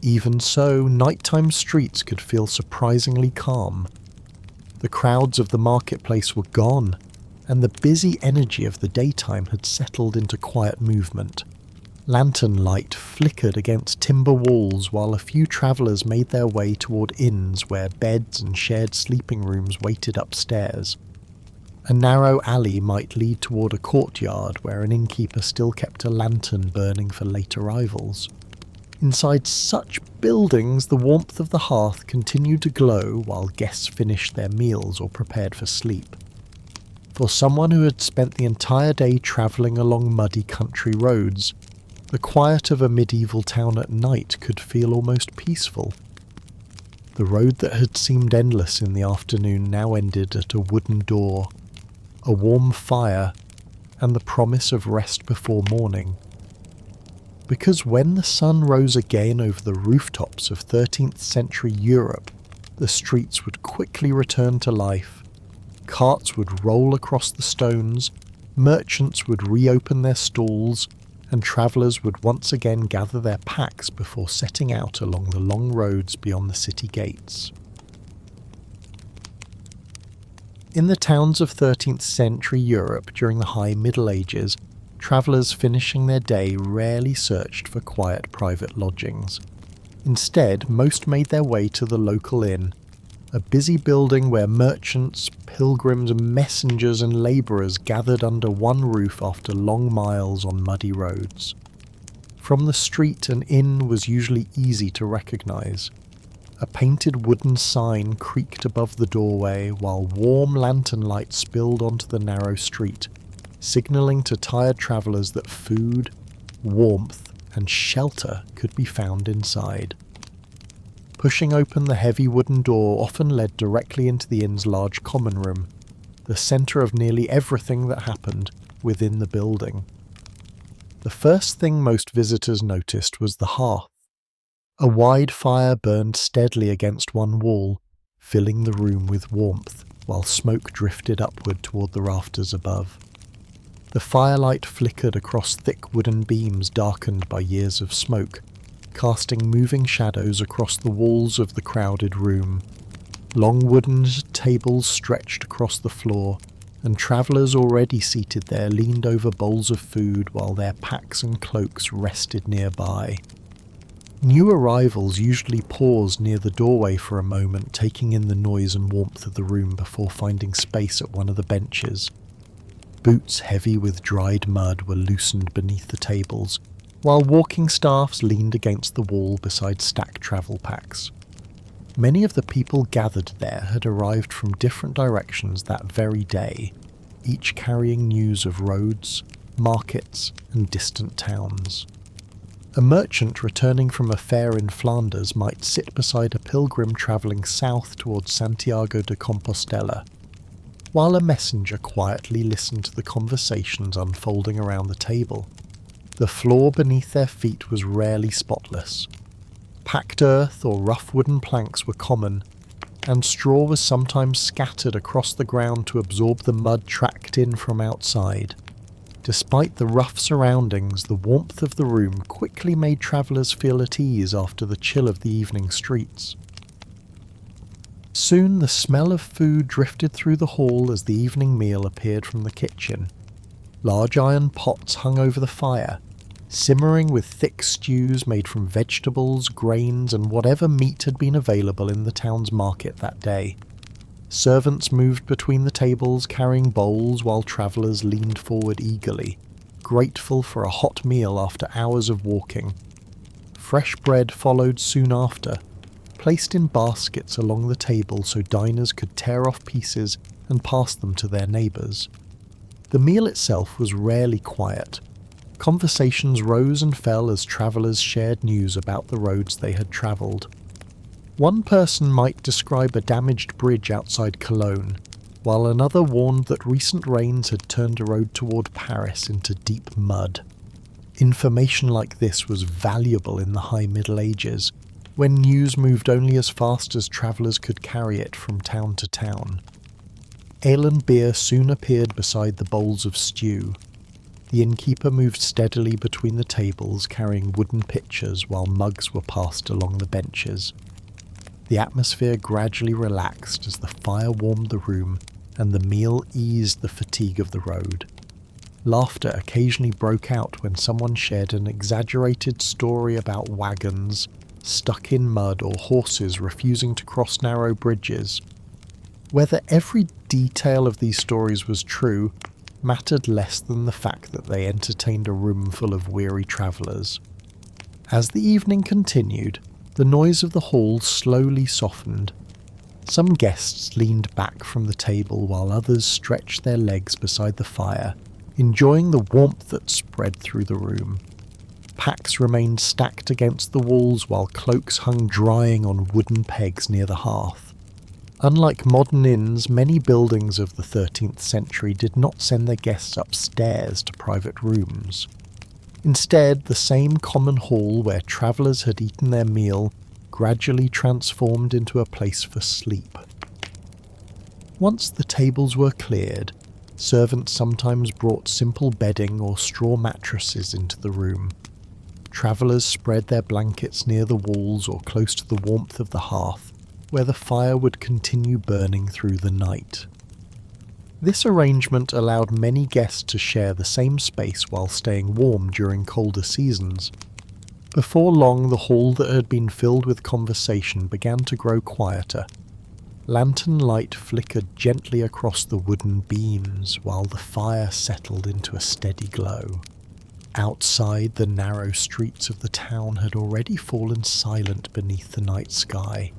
Even so, nighttime streets could feel surprisingly calm. The crowds of the marketplace were gone, and the busy energy of the daytime had settled into quiet movement. Lantern light flickered against timber walls while a few travellers made their way toward inns where beds and shared sleeping rooms waited upstairs. A narrow alley might lead toward a courtyard where an innkeeper still kept a lantern burning for late arrivals. Inside such buildings, the warmth of the hearth continued to glow while guests finished their meals or prepared for sleep. For someone who had spent the entire day travelling along muddy country roads, the quiet of a medieval town at night could feel almost peaceful. The road that had seemed endless in the afternoon now ended at a wooden door, a warm fire, and the promise of rest before morning. Because when the sun rose again over the rooftops of 13th century Europe, the streets would quickly return to life. Carts would roll across the stones, merchants would reopen their stalls, and travellers would once again gather their packs before setting out along the long roads beyond the city gates. In the towns of 13th century Europe during the High Middle Ages, travellers finishing their day rarely searched for quiet private lodgings. Instead, most made their way to the local inn, a busy building where merchants, pilgrims, messengers and labourers gathered under one roof after long miles on muddy roads. From the street, an inn was usually easy to recognise. A painted wooden sign creaked above the doorway while warm lantern light spilled onto the narrow street, signalling to tired travellers that food, warmth and shelter could be found inside. Pushing open the heavy wooden door often led directly into the inn's large common room, the centre of nearly everything that happened within the building. The first thing most visitors noticed was the hearth. A wide fire burned steadily against one wall, filling the room with warmth, while smoke drifted upward toward the rafters above. The firelight flickered across thick wooden beams darkened by years of smoke, casting moving shadows across the walls of the crowded room. Long wooden tables stretched across the floor, and travellers already seated there leaned over bowls of food while their packs and cloaks rested nearby. New arrivals usually paused near the doorway for a moment, taking in the noise and warmth of the room before finding space at one of the benches. Boots heavy with dried mud were loosened beneath the tables, while walking staffs leaned against the wall beside stacked travel packs. Many of the people gathered there had arrived from different directions that very day, each carrying news of roads, markets, and distant towns. A merchant returning from a fair in Flanders might sit beside a pilgrim travelling south towards Santiago de Compostela, while a messenger quietly listened to the conversations unfolding around the table. The floor beneath their feet was rarely spotless. Packed earth or rough wooden planks were common, and straw was sometimes scattered across the ground to absorb the mud tracked in from outside. Despite the rough surroundings, the warmth of the room quickly made travellers feel at ease after the chill of the evening streets. Soon the smell of food drifted through the hall as the evening meal appeared from the kitchen. Large iron pots hung over the fire, simmering with thick stews made from vegetables, grains, and whatever meat had been available in the town's market that day. Servants moved between the tables carrying bowls while travellers leaned forward eagerly, grateful for a hot meal after hours of walking. Fresh bread followed soon after, placed in baskets along the table so diners could tear off pieces and pass them to their neighbours. The meal itself was rarely quiet. Conversations rose and fell as travellers shared news about the roads they had travelled. One person might describe a damaged bridge outside Cologne, while another warned that recent rains had turned a road toward Paris into deep mud. Information like this was valuable in the High Middle Ages, when news moved only as fast as travellers could carry it from town to town. Ale and beer soon appeared beside the bowls of stew. The innkeeper moved steadily between the tables carrying wooden pitchers while mugs were passed along the benches. The atmosphere gradually relaxed as the fire warmed the room and the meal eased the fatigue of the road. Laughter occasionally broke out when someone shared an exaggerated story about wagons stuck in mud or horses refusing to cross narrow bridges. Whether every detail of these stories was true mattered less than the fact that they entertained a room full of weary travellers. As the evening continued, the noise of the hall slowly softened. Some guests leaned back from the table while others stretched their legs beside the fire, enjoying the warmth that spread through the room. Packs remained stacked against the walls while cloaks hung drying on wooden pegs near the hearth. Unlike modern inns, many buildings of the 13th century did not send their guests upstairs to private rooms. Instead, the same common hall where travellers had eaten their meal gradually transformed into a place for sleep. Once the tables were cleared, servants sometimes brought simple bedding or straw mattresses into the room. Travellers spread their blankets near the walls or close to the warmth of the hearth, where the fire would continue burning through the night. This arrangement allowed many guests to share the same space while staying warm during colder seasons. Before long, the hall that had been filled with conversation began to grow quieter. Lantern light flickered gently across the wooden beams while the fire settled into a steady glow. Outside, the narrow streets of the town had already fallen silent beneath the night sky.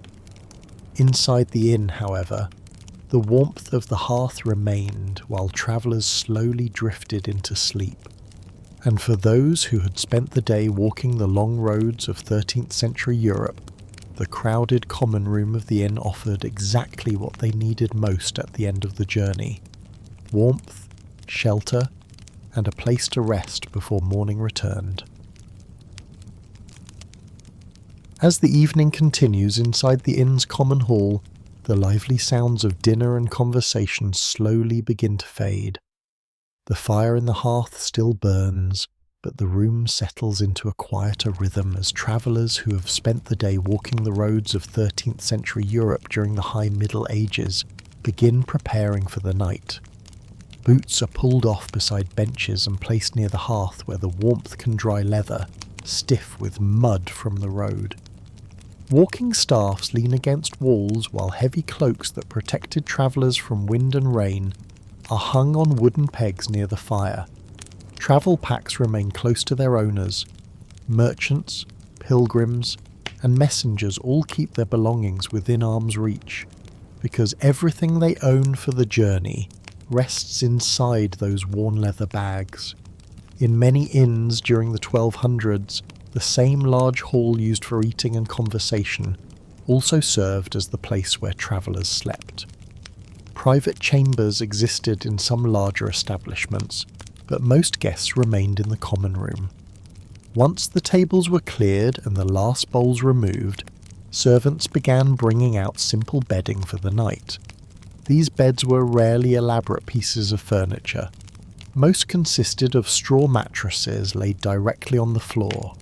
Inside the inn, however, the warmth of the hearth remained while travellers slowly drifted into sleep. And for those who had spent the day walking the long roads of 13th century Europe, the crowded common room of the inn offered exactly what they needed most at the end of the journey: warmth, shelter, and a place to rest before morning returned. As the evening continues inside the inn's common hall, the lively sounds of dinner and conversation slowly begin to fade. The fire in the hearth still burns, but the room settles into a quieter rhythm as travellers who have spent the day walking the roads of 13th century Europe during the High Middle Ages begin preparing for the night. Boots are pulled off beside benches and placed near the hearth where the warmth can dry leather, stiff with mud from the road. Walking staffs lean against walls while heavy cloaks that protected travellers from wind and rain are hung on wooden pegs near the fire. Travel packs remain close to their owners. Merchants, pilgrims, and messengers all keep their belongings within arm's reach, because everything they own for the journey rests inside those worn leather bags. In many inns during the 1200s, the same large hall used for eating and conversation also served as the place where travellers slept. Private chambers existed in some larger establishments, but most guests remained in the common room. Once the tables were cleared and the last bowls removed, servants began bringing out simple bedding for the night. These beds were rarely elaborate pieces of furniture. Most consisted of straw mattresses laid directly on the floor.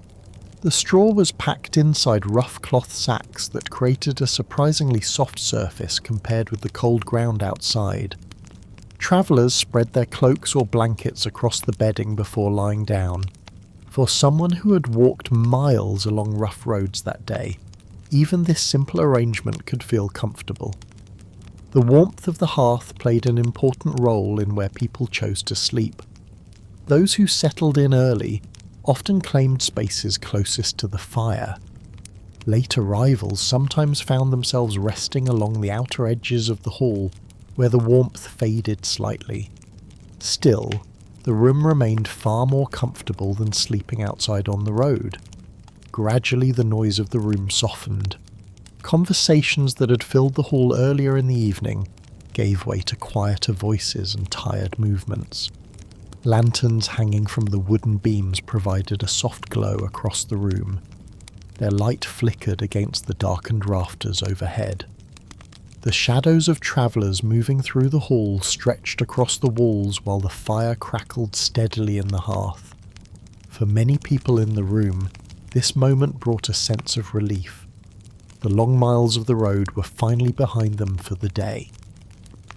The straw was packed inside rough cloth sacks that created a surprisingly soft surface compared with the cold ground outside. Travellers spread their cloaks or blankets across the bedding before lying down. For someone who had walked miles along rough roads that day, even this simple arrangement could feel comfortable. The warmth of the hearth played an important role in where people chose to sleep. Those who settled in early often claimed spaces closest to the fire. Late arrivals sometimes found themselves resting along the outer edges of the hall, where the warmth faded slightly. Still, the room remained far more comfortable than sleeping outside on the road. Gradually the noise of the room softened. Conversations that had filled the hall earlier in the evening gave way to quieter voices and tired movements. Lanterns hanging from the wooden beams provided a soft glow across the room. Their light flickered against the darkened rafters overhead. The shadows of travellers moving through the hall stretched across the walls while the fire crackled steadily in the hearth. For many people in the room, this moment brought a sense of relief. The long miles of the road were finally behind them for the day.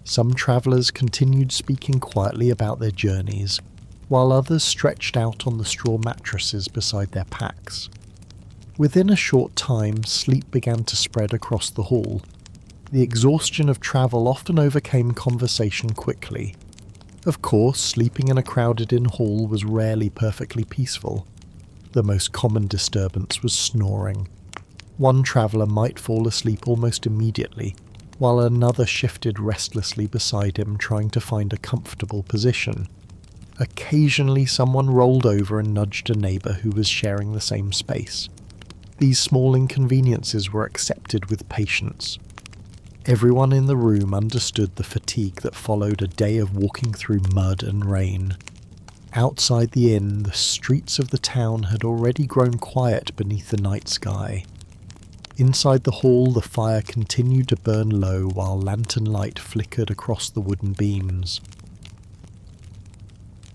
Some travellers continued speaking quietly about their journeys, while others stretched out on the straw mattresses beside their packs. Within a short time, sleep began to spread across the hall. The exhaustion of travel often overcame conversation quickly. Of course, sleeping in a crowded inn hall was rarely perfectly peaceful. The most common disturbance was snoring. One traveller might fall asleep almost immediately, while another shifted restlessly beside him trying to find a comfortable position. Occasionally someone rolled over and nudged a neighbour who was sharing the same space. These small inconveniences were accepted with patience. Everyone in the room understood the fatigue that followed a day of walking through mud and rain. Outside the inn, the streets of the town had already grown quiet beneath the night sky. Inside the hall, the fire continued to burn low while lantern light flickered across the wooden beams.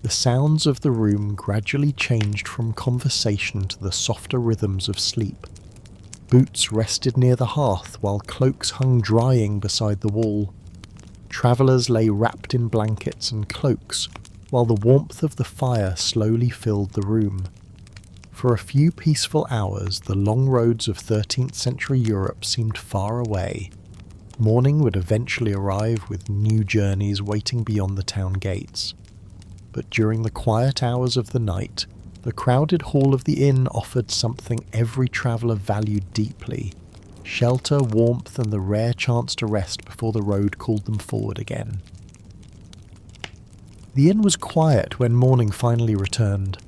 The sounds of the room gradually changed from conversation to the softer rhythms of sleep. Boots rested near the hearth while cloaks hung drying beside the wall. Travellers lay wrapped in blankets and cloaks, while the warmth of the fire slowly filled the room. For a few peaceful hours, the long roads of 13th century Europe seemed far away. Morning would eventually arrive with new journeys waiting beyond the town gates. But during the quiet hours of the night, the crowded hall of the inn offered something every traveller valued deeply: shelter, warmth, and the rare chance to rest before the road called them forward again. The inn was quiet when morning finally returned.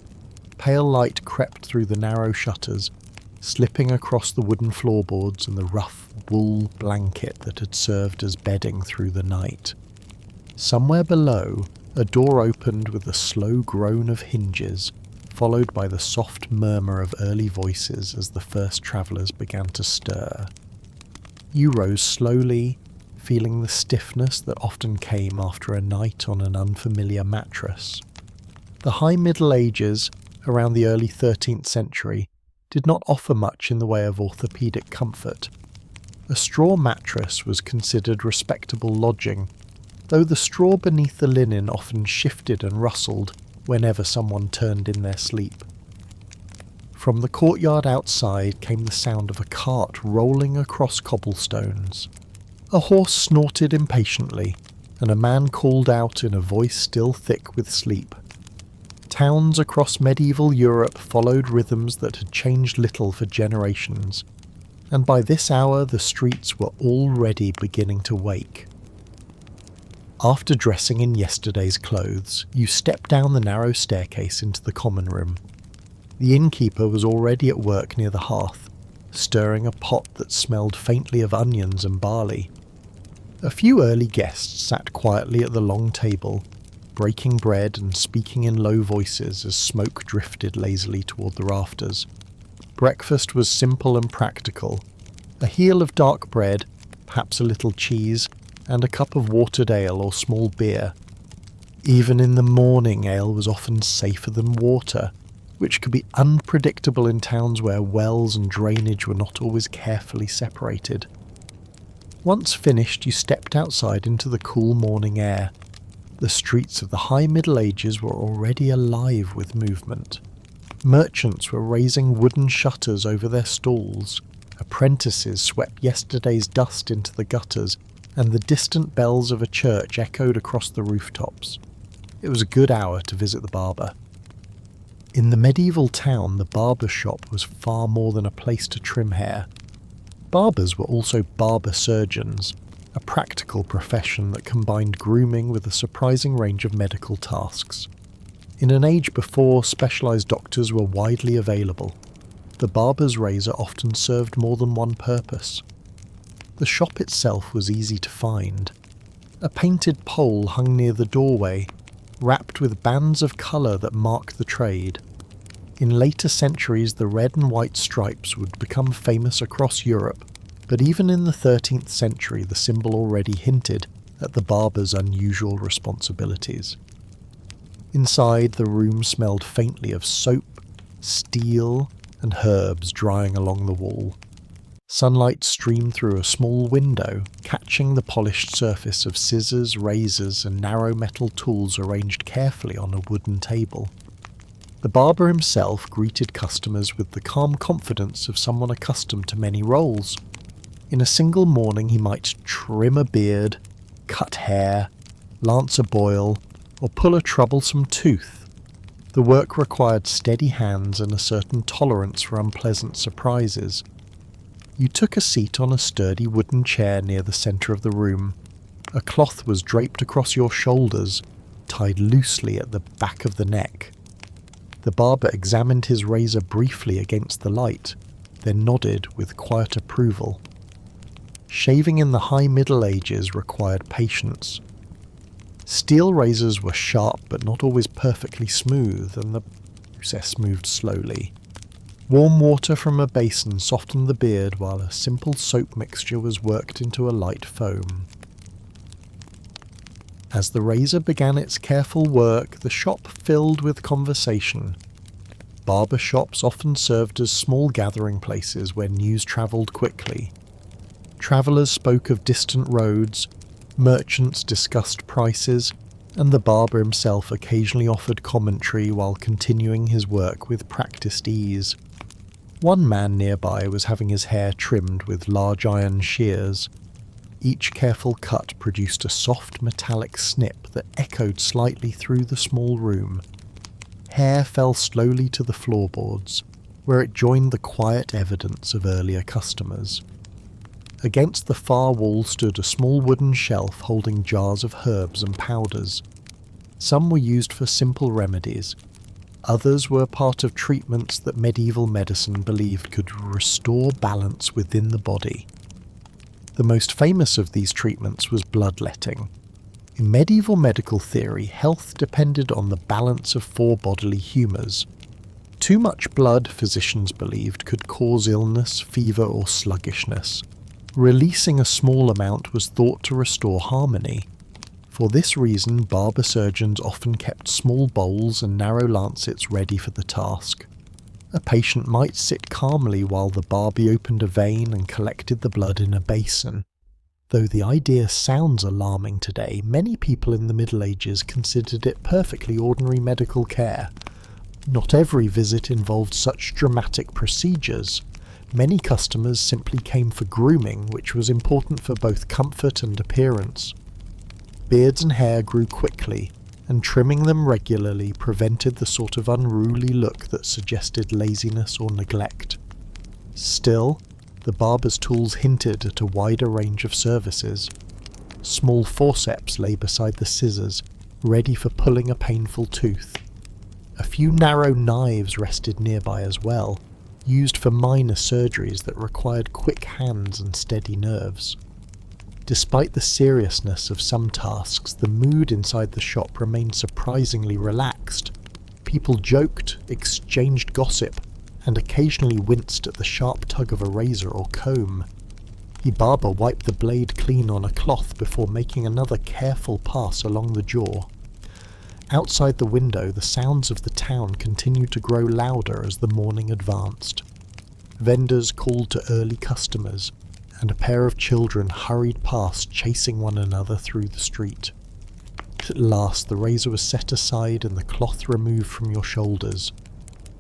Pale light crept through the narrow shutters, slipping across the wooden floorboards and the rough wool blanket that had served as bedding through the night. Somewhere below, a door opened with a slow groan of hinges, followed by the soft murmur of early voices as the first travellers began to stir. You rose slowly, feeling the stiffness that often came after a night on an unfamiliar mattress. The high Middle Ages, around the early 13th century, did not offer much in the way of orthopaedic comfort. A straw mattress was considered respectable lodging, though the straw beneath the linen often shifted and rustled whenever someone turned in their sleep. From the courtyard outside came the sound of a cart rolling across cobblestones. A horse snorted impatiently, and a man called out in a voice still thick with sleep. Towns across medieval Europe followed rhythms that had changed little for generations, and by this hour the streets were already beginning to wake. After dressing in yesterday's clothes, you stepped down the narrow staircase into the common room. The innkeeper was already at work near the hearth, stirring a pot that smelled faintly of onions and barley. A few early guests sat quietly at the long table, breaking bread and speaking in low voices as smoke drifted lazily toward the rafters. Breakfast was simple and practical: a heel of dark bread, perhaps a little cheese, and a cup of watered ale or small beer. Even in the morning, ale was often safer than water, which could be unpredictable in towns where wells and drainage were not always carefully separated. Once finished, you stepped outside into the cool morning air. The streets of the high Middle Ages were already alive with movement. Merchants were raising wooden shutters over their stalls. Apprentices swept yesterday's dust into the gutters, and the distant bells of a church echoed across the rooftops. It was a good hour to visit the barber. In the medieval town, the barber shop was far more than a place to trim hair. Barbers were also barber surgeons, a practical profession that combined grooming with a surprising range of medical tasks. In an age before specialised doctors were widely available, the barber's razor often served more than one purpose. The shop itself was easy to find. A painted pole hung near the doorway, wrapped with bands of colour that marked the trade. In later centuries, the red and white stripes would become famous across Europe, but even in the 13th century the symbol already hinted at the barber's unusual responsibilities. Inside, the room smelled faintly of soap, steel, and herbs drying along the wall. Sunlight streamed through a small window, catching the polished surface of scissors, razors, and narrow metal tools arranged carefully on a wooden table. The barber himself greeted customers with the calm confidence of someone accustomed to many roles. In a single morning he might trim a beard, cut hair, lance a boil, or pull a troublesome tooth. The work required steady hands and a certain tolerance for unpleasant surprises. You took a seat on a sturdy wooden chair near the centre of the room. A cloth was draped across your shoulders, tied loosely at the back of the neck. The barber examined his razor briefly against the light, then nodded with quiet approval. Shaving in the high Middle Ages required patience. Steel razors were sharp but not always perfectly smooth, and the process moved slowly. Warm water from a basin softened the beard while a simple soap mixture was worked into a light foam. As the razor began its careful work, the shop filled with conversation. Barber shops often served as small gathering places where news travelled quickly. Travellers spoke of distant roads, Merchants discussed prices, and the barber himself occasionally offered commentary while continuing his work with practiced ease. One man nearby was having his hair trimmed with large iron shears. Each careful cut produced a soft metallic snip that echoed slightly through the small room. Hair fell slowly to the floorboards, where it joined the quiet evidence of earlier customers. Against the far wall stood a small wooden shelf holding jars of herbs and powders. Some were used for simple remedies. Others were part of treatments that medieval medicine believed could restore balance within the body. The most famous of these treatments was bloodletting. In medieval medical theory, health depended on the balance of four bodily humours. Too much blood, physicians believed, could cause illness, fever or sluggishness. Releasing a small amount was thought to restore harmony. For this reason, barber surgeons often kept small bowls and narrow lancets ready for the task. A patient might sit calmly while the barber opened a vein and collected the blood in a basin. Though the idea sounds alarming today, many people in the Middle Ages considered it perfectly ordinary medical care. Not every visit involved such dramatic procedures. Many customers simply came for grooming, which was important for both comfort and appearance. Beards and hair grew quickly, and trimming them regularly prevented the sort of unruly look that suggested laziness or neglect. Still, the barber's tools hinted at a wider range of services. Small forceps lay beside the scissors, ready for pulling a painful tooth. A few narrow knives rested nearby as well, used for minor surgeries that required quick hands and steady nerves. Despite the seriousness of some tasks, the mood inside the shop remained surprisingly relaxed. People joked, exchanged gossip, and occasionally winced at the sharp tug of a razor or comb. The barber wiped the blade clean on a cloth before making another careful pass along the jaw. Outside the window, the sounds of the town continued to grow louder as the morning advanced. Vendors called to early customers, and a pair of children hurried past, chasing one another through the street. At last the razor was set aside and the cloth removed from your shoulders.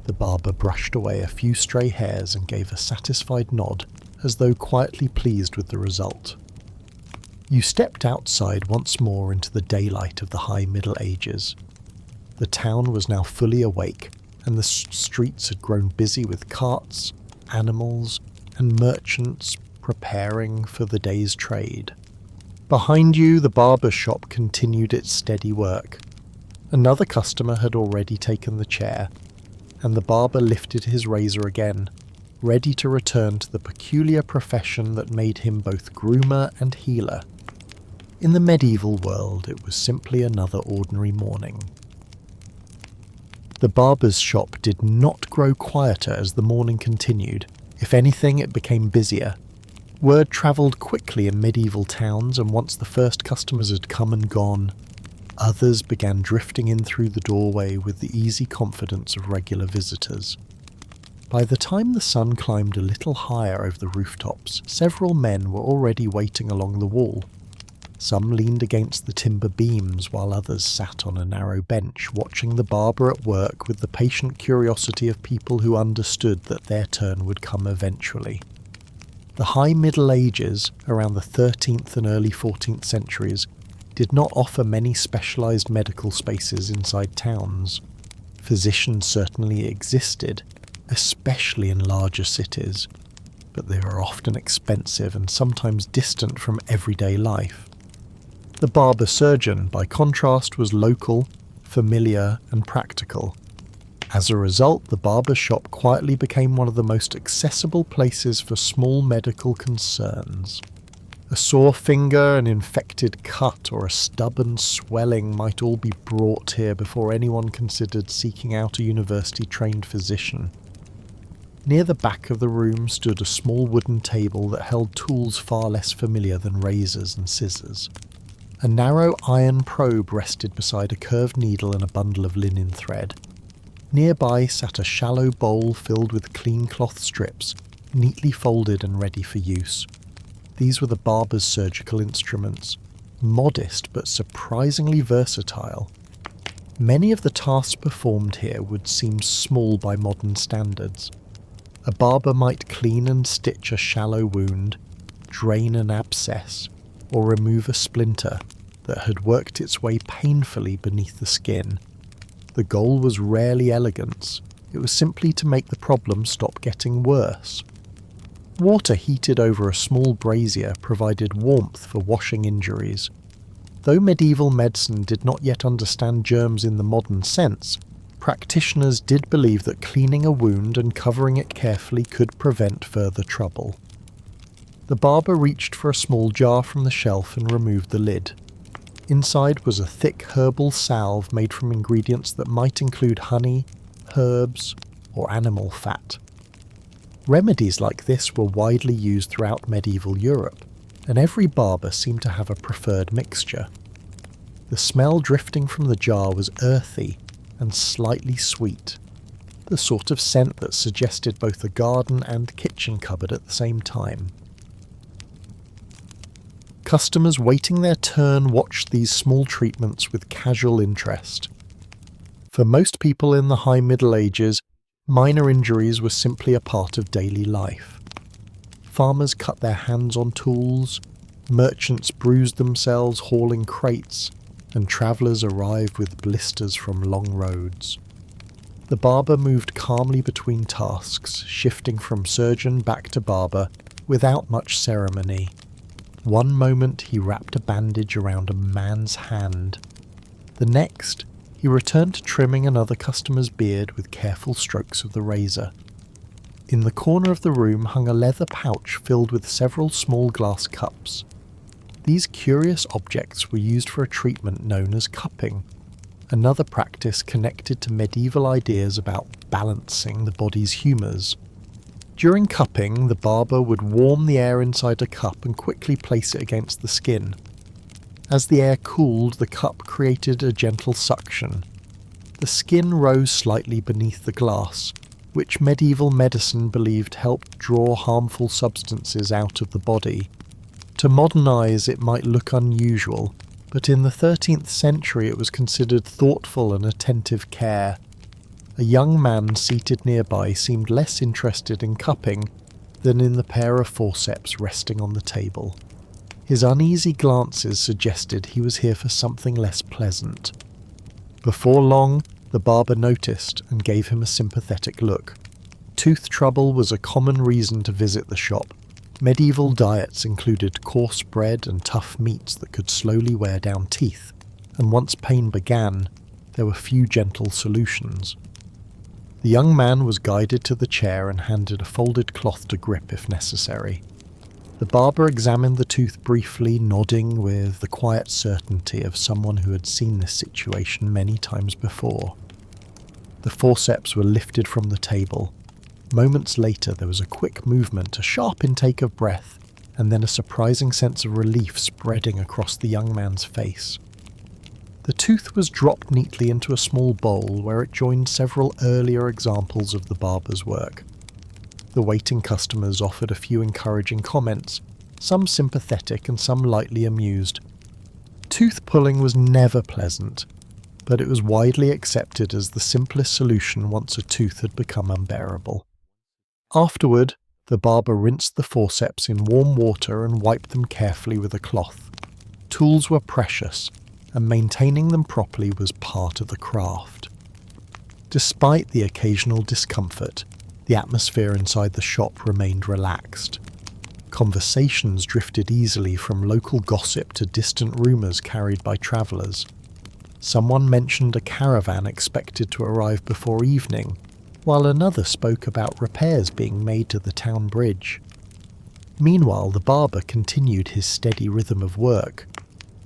The barber brushed away a few stray hairs and gave a satisfied nod, as though quietly pleased with the result. You stepped outside once more into the daylight of the High Middle Ages. The town was now fully awake, and the streets had grown busy with carts, animals, and merchants preparing for the day's trade. Behind you, the barber shop continued its steady work. Another customer had already taken the chair, and the barber lifted his razor again, ready to return to the peculiar profession that made him both groomer and healer. In the medieval world, it was simply another ordinary morning. The barber's shop did not grow quieter as the morning continued. If anything, it became busier. Word travelled quickly in medieval towns, and once the first customers had come and gone, others began drifting in through the doorway with the easy confidence of regular visitors. By the time the sun climbed a little higher over the rooftops, several men were already waiting along the wall. Some leaned against the timber beams, while others sat on a narrow bench, watching the barber at work with the patient curiosity of people who understood that their turn would come eventually. The High Middle Ages, around the 13th and early 14th centuries, did not offer many specialised medical spaces inside towns. Physicians certainly existed, especially in larger cities, but they were often expensive and sometimes distant from everyday life. The barber surgeon, by contrast, was local, familiar, and practical. As a result, the barber shop quietly became one of the most accessible places for small medical concerns. A sore finger, an infected cut, or a stubborn swelling might all be brought here before anyone considered seeking out a university-trained physician. Near the back of the room stood a small wooden table that held tools far less familiar than razors and scissors. A narrow iron probe rested beside a curved needle and a bundle of linen thread. Nearby sat a shallow bowl filled with clean cloth strips, neatly folded and ready for use. These were the barber's surgical instruments, modest but surprisingly versatile. Many of the tasks performed here would seem small by modern standards. A barber might clean and stitch a shallow wound, drain an abscess, or remove a splinter that had worked its way painfully beneath the skin. The goal was rarely elegance, it was simply to make the problem stop getting worse. Water heated over a small brazier provided warmth for washing injuries. Though medieval medicine did not yet understand germs in the modern sense, practitioners did believe that cleaning a wound and covering it carefully could prevent further trouble. The barber reached for a small jar from the shelf and removed the lid. Inside was a thick herbal salve made from ingredients that might include honey, herbs, or animal fat. Remedies like this were widely used throughout medieval Europe, and every barber seemed to have a preferred mixture. The smell drifting from the jar was earthy and slightly sweet, the sort of scent that suggested both a garden and kitchen cupboard at the same time. Customers waiting their turn watched these small treatments with casual interest. For most people in the high Middle Ages, minor injuries were simply a part of daily life. Farmers cut their hands on tools, merchants bruised themselves hauling crates, and travellers arrived with blisters from long roads. The barber moved calmly between tasks, shifting from surgeon back to barber without much ceremony. One moment he wrapped a bandage around a man's hand. The next, he returned to trimming another customer's beard with careful strokes of the razor. In the corner of the room hung a leather pouch filled with several small glass cups. These curious objects were used for a treatment known as cupping, another practice connected to medieval ideas about balancing the body's humours. During cupping, the barber would warm the air inside a cup and quickly place it against the skin. As the air cooled, the cup created a gentle suction. The skin rose slightly beneath the glass, which medieval medicine believed helped draw harmful substances out of the body. To modern eyes it might look unusual, but in the 13th century it was considered thoughtful and attentive care. A young man seated nearby seemed less interested in cupping than in the pair of forceps resting on the table. His uneasy glances suggested he was here for something less pleasant. Before long, the barber noticed and gave him a sympathetic look. Tooth trouble was a common reason to visit the shop. Medieval diets included coarse bread and tough meats that could slowly wear down teeth, and once pain began, there were few gentle solutions. The young man was guided to the chair and handed a folded cloth to grip if necessary. The barber examined the tooth briefly, nodding with the quiet certainty of someone who had seen this situation many times before. The forceps were lifted from the table. Moments later there was a quick movement, a sharp intake of breath, and then a surprising sense of relief spreading across the young man's face. The tooth was dropped neatly into a small bowl where it joined several earlier examples of the barber's work. The waiting customers offered a few encouraging comments, some sympathetic and some lightly amused. Tooth pulling was never pleasant, but it was widely accepted as the simplest solution once a tooth had become unbearable. Afterward, the barber rinsed the forceps in warm water and wiped them carefully with a cloth. Tools were precious, and maintaining them properly was part of the craft. Despite the occasional discomfort, the atmosphere inside the shop remained relaxed. Conversations drifted easily from local gossip to distant rumours carried by travellers. Someone mentioned a caravan expected to arrive before evening, while another spoke about repairs being made to the town bridge. Meanwhile, the barber continued his steady rhythm of work.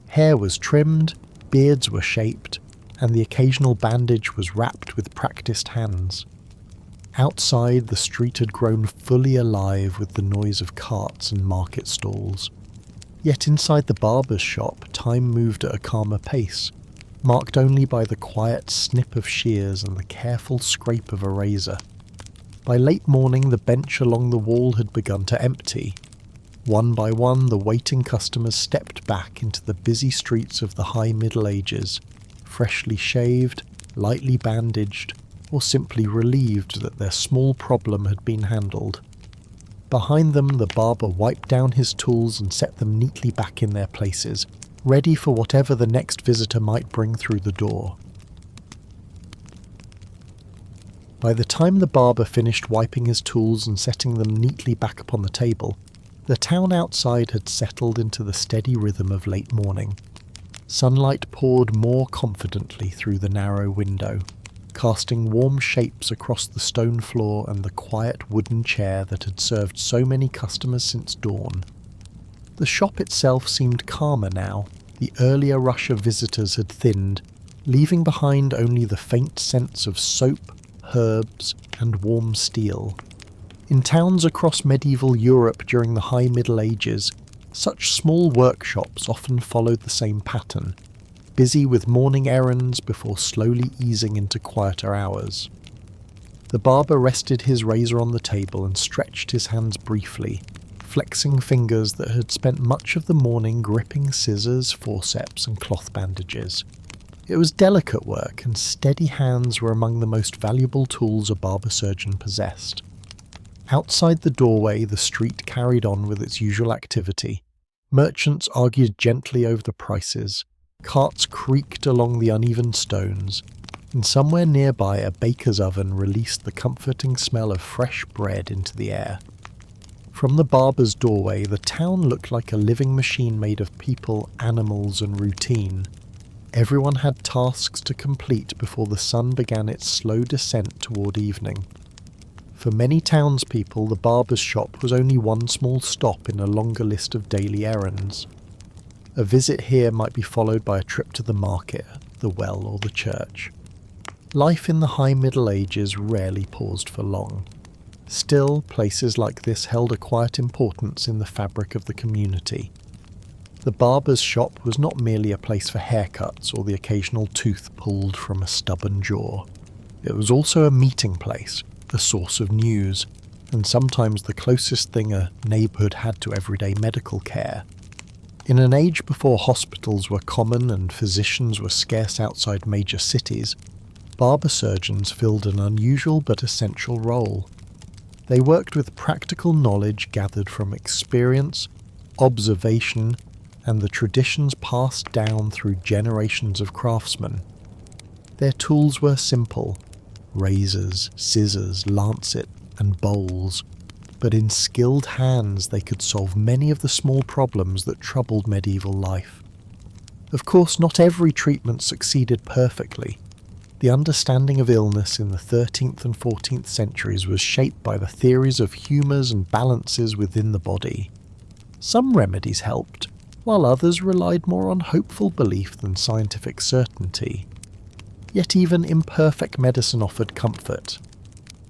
Hair was trimmed, beards were shaped, and the occasional bandage was wrapped with practised hands. Outside, the street had grown fully alive with the noise of carts and market stalls. Yet inside the barber's shop, time moved at a calmer pace, marked only by the quiet snip of shears and the careful scrape of a razor. By late morning, the bench along the wall had begun to empty. One by one, the waiting customers stepped back into the busy streets of the High Middle Ages, freshly shaved, lightly bandaged, or simply relieved that their small problem had been handled. Behind them, the barber wiped down his tools and set them neatly back in their places, ready for whatever the next visitor might bring through the door. By the time the barber finished wiping his tools and setting them neatly back upon the table, the town outside had settled into the steady rhythm of late morning. Sunlight poured more confidently through the narrow window, casting warm shapes across the stone floor and the quiet wooden chair that had served so many customers since dawn. The shop itself seemed calmer now. The earlier rush of visitors had thinned, leaving behind only the faint scents of soap, herbs, and warm steel. In towns across medieval Europe during the High Middle Ages, such small workshops often followed the same pattern, busy with morning errands before slowly easing into quieter hours. The barber rested his razor on the table and stretched his hands briefly, flexing fingers that had spent much of the morning gripping scissors, forceps, and cloth bandages. It was delicate work, and steady hands were among the most valuable tools a barber surgeon possessed. Outside the doorway, the street carried on with its usual activity. Merchants argued gently over the prices, carts creaked along the uneven stones, and somewhere nearby a baker's oven released the comforting smell of fresh bread into the air. From the barber's doorway, the town looked like a living machine made of people, animals, and routine. Everyone had tasks to complete before the sun began its slow descent toward evening. For many townspeople, the barber's shop was only one small stop in a longer list of daily errands. A visit here might be followed by a trip to the market, the well, or the church. Life in the High Middle Ages rarely paused for long. Still, places like this held a quiet importance in the fabric of the community. The barber's shop was not merely a place for haircuts or the occasional tooth pulled from a stubborn jaw. It was also a meeting place, a source of news, and sometimes the closest thing a neighbourhood had to everyday medical care. In an age before hospitals were common and physicians were scarce outside major cities, barber surgeons filled an unusual but essential role. They worked with practical knowledge gathered from experience, observation, and the traditions passed down through generations of craftsmen. Their tools were simple: razors, scissors, lancet, and bowls, but in skilled hands they could solve many of the small problems that troubled medieval life. Of course, not every treatment succeeded perfectly. The understanding of illness in the 13th and 14th centuries was shaped by the theories of humours and balances within the body. Some remedies helped, while others relied more on hopeful belief than scientific certainty. Yet even imperfect medicine offered comfort.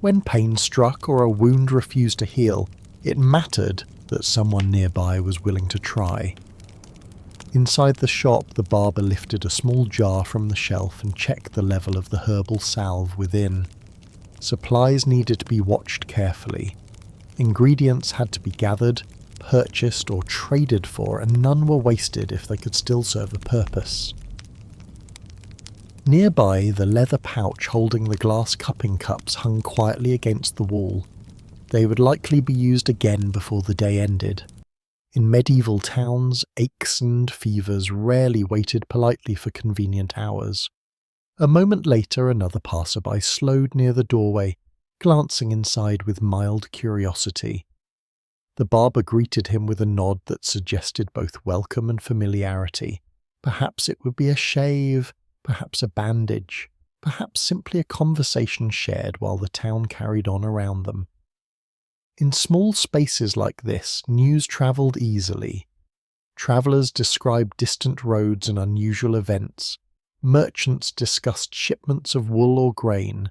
When pain struck or a wound refused to heal, it mattered that someone nearby was willing to try. Inside the shop, the barber lifted a small jar from the shelf and checked the level of the herbal salve within. Supplies needed to be watched carefully. Ingredients had to be gathered, purchased, or traded for, and none were wasted if they could still serve a purpose. Nearby, the leather pouch holding the glass cupping cups hung quietly against the wall. They would likely be used again before the day ended. In medieval towns, aches and fevers rarely waited politely for convenient hours. A moment later, another passerby slowed near the doorway, glancing inside with mild curiosity. The barber greeted him with a nod that suggested both welcome and familiarity. Perhaps it would be a shave, perhaps a bandage, perhaps simply a conversation shared while the town carried on around them. In small spaces like this, news travelled easily. Travellers described distant roads and unusual events, merchants discussed shipments of wool or grain,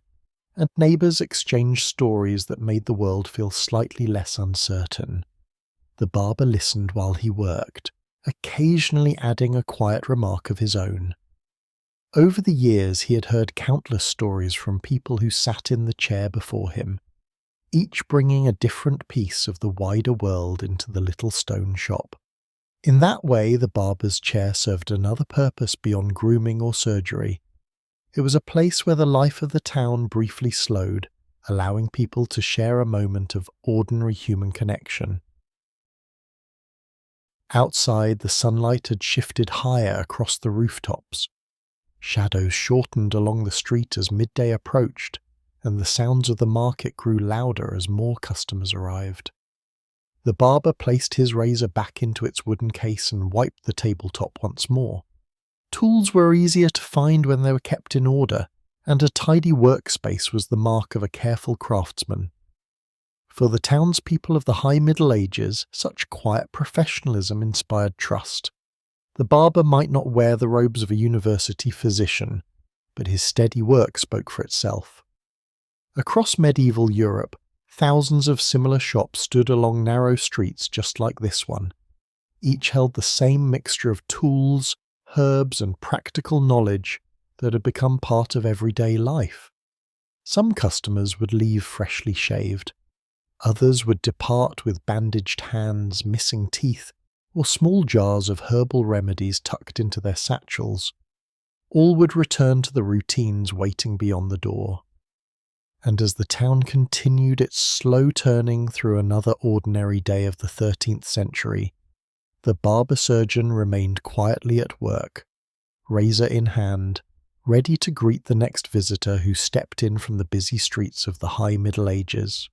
and neighbours exchanged stories that made the world feel slightly less uncertain. The barber listened while he worked, occasionally adding a quiet remark of his own. Over the years he had heard countless stories from people who sat in the chair before him. each bringing a different piece of the wider world into the little stone shop. In that way, the barber's chair served another purpose beyond grooming or surgery. It was a place where the life of the town briefly slowed, allowing people to share a moment of ordinary human connection. Outside, the sunlight had shifted higher across the rooftops. Shadows shortened along the street as midday approached, and the sounds of the market grew louder as more customers arrived. The barber placed his razor back into its wooden case and wiped the tabletop once more. Tools were easier to find when they were kept in order, and a tidy workspace was the mark of a careful craftsman. For the townspeople of the high Middle Ages, such quiet professionalism inspired trust. The barber might not wear the robes of a university physician, but his steady work spoke for itself. Across medieval Europe, thousands of similar shops stood along narrow streets just like this one. Each held the same mixture of tools, herbs, and practical knowledge that had become part of everyday life. Some customers would leave freshly shaved. Others would depart with bandaged hands, missing teeth, or small jars of herbal remedies tucked into their satchels. All would return to the routines waiting beyond the door. And as the town continued its slow turning through another ordinary day of the 13th century, the barber-surgeon remained quietly at work, razor in hand, ready to greet the next visitor who stepped in from the busy streets of the high Middle Ages.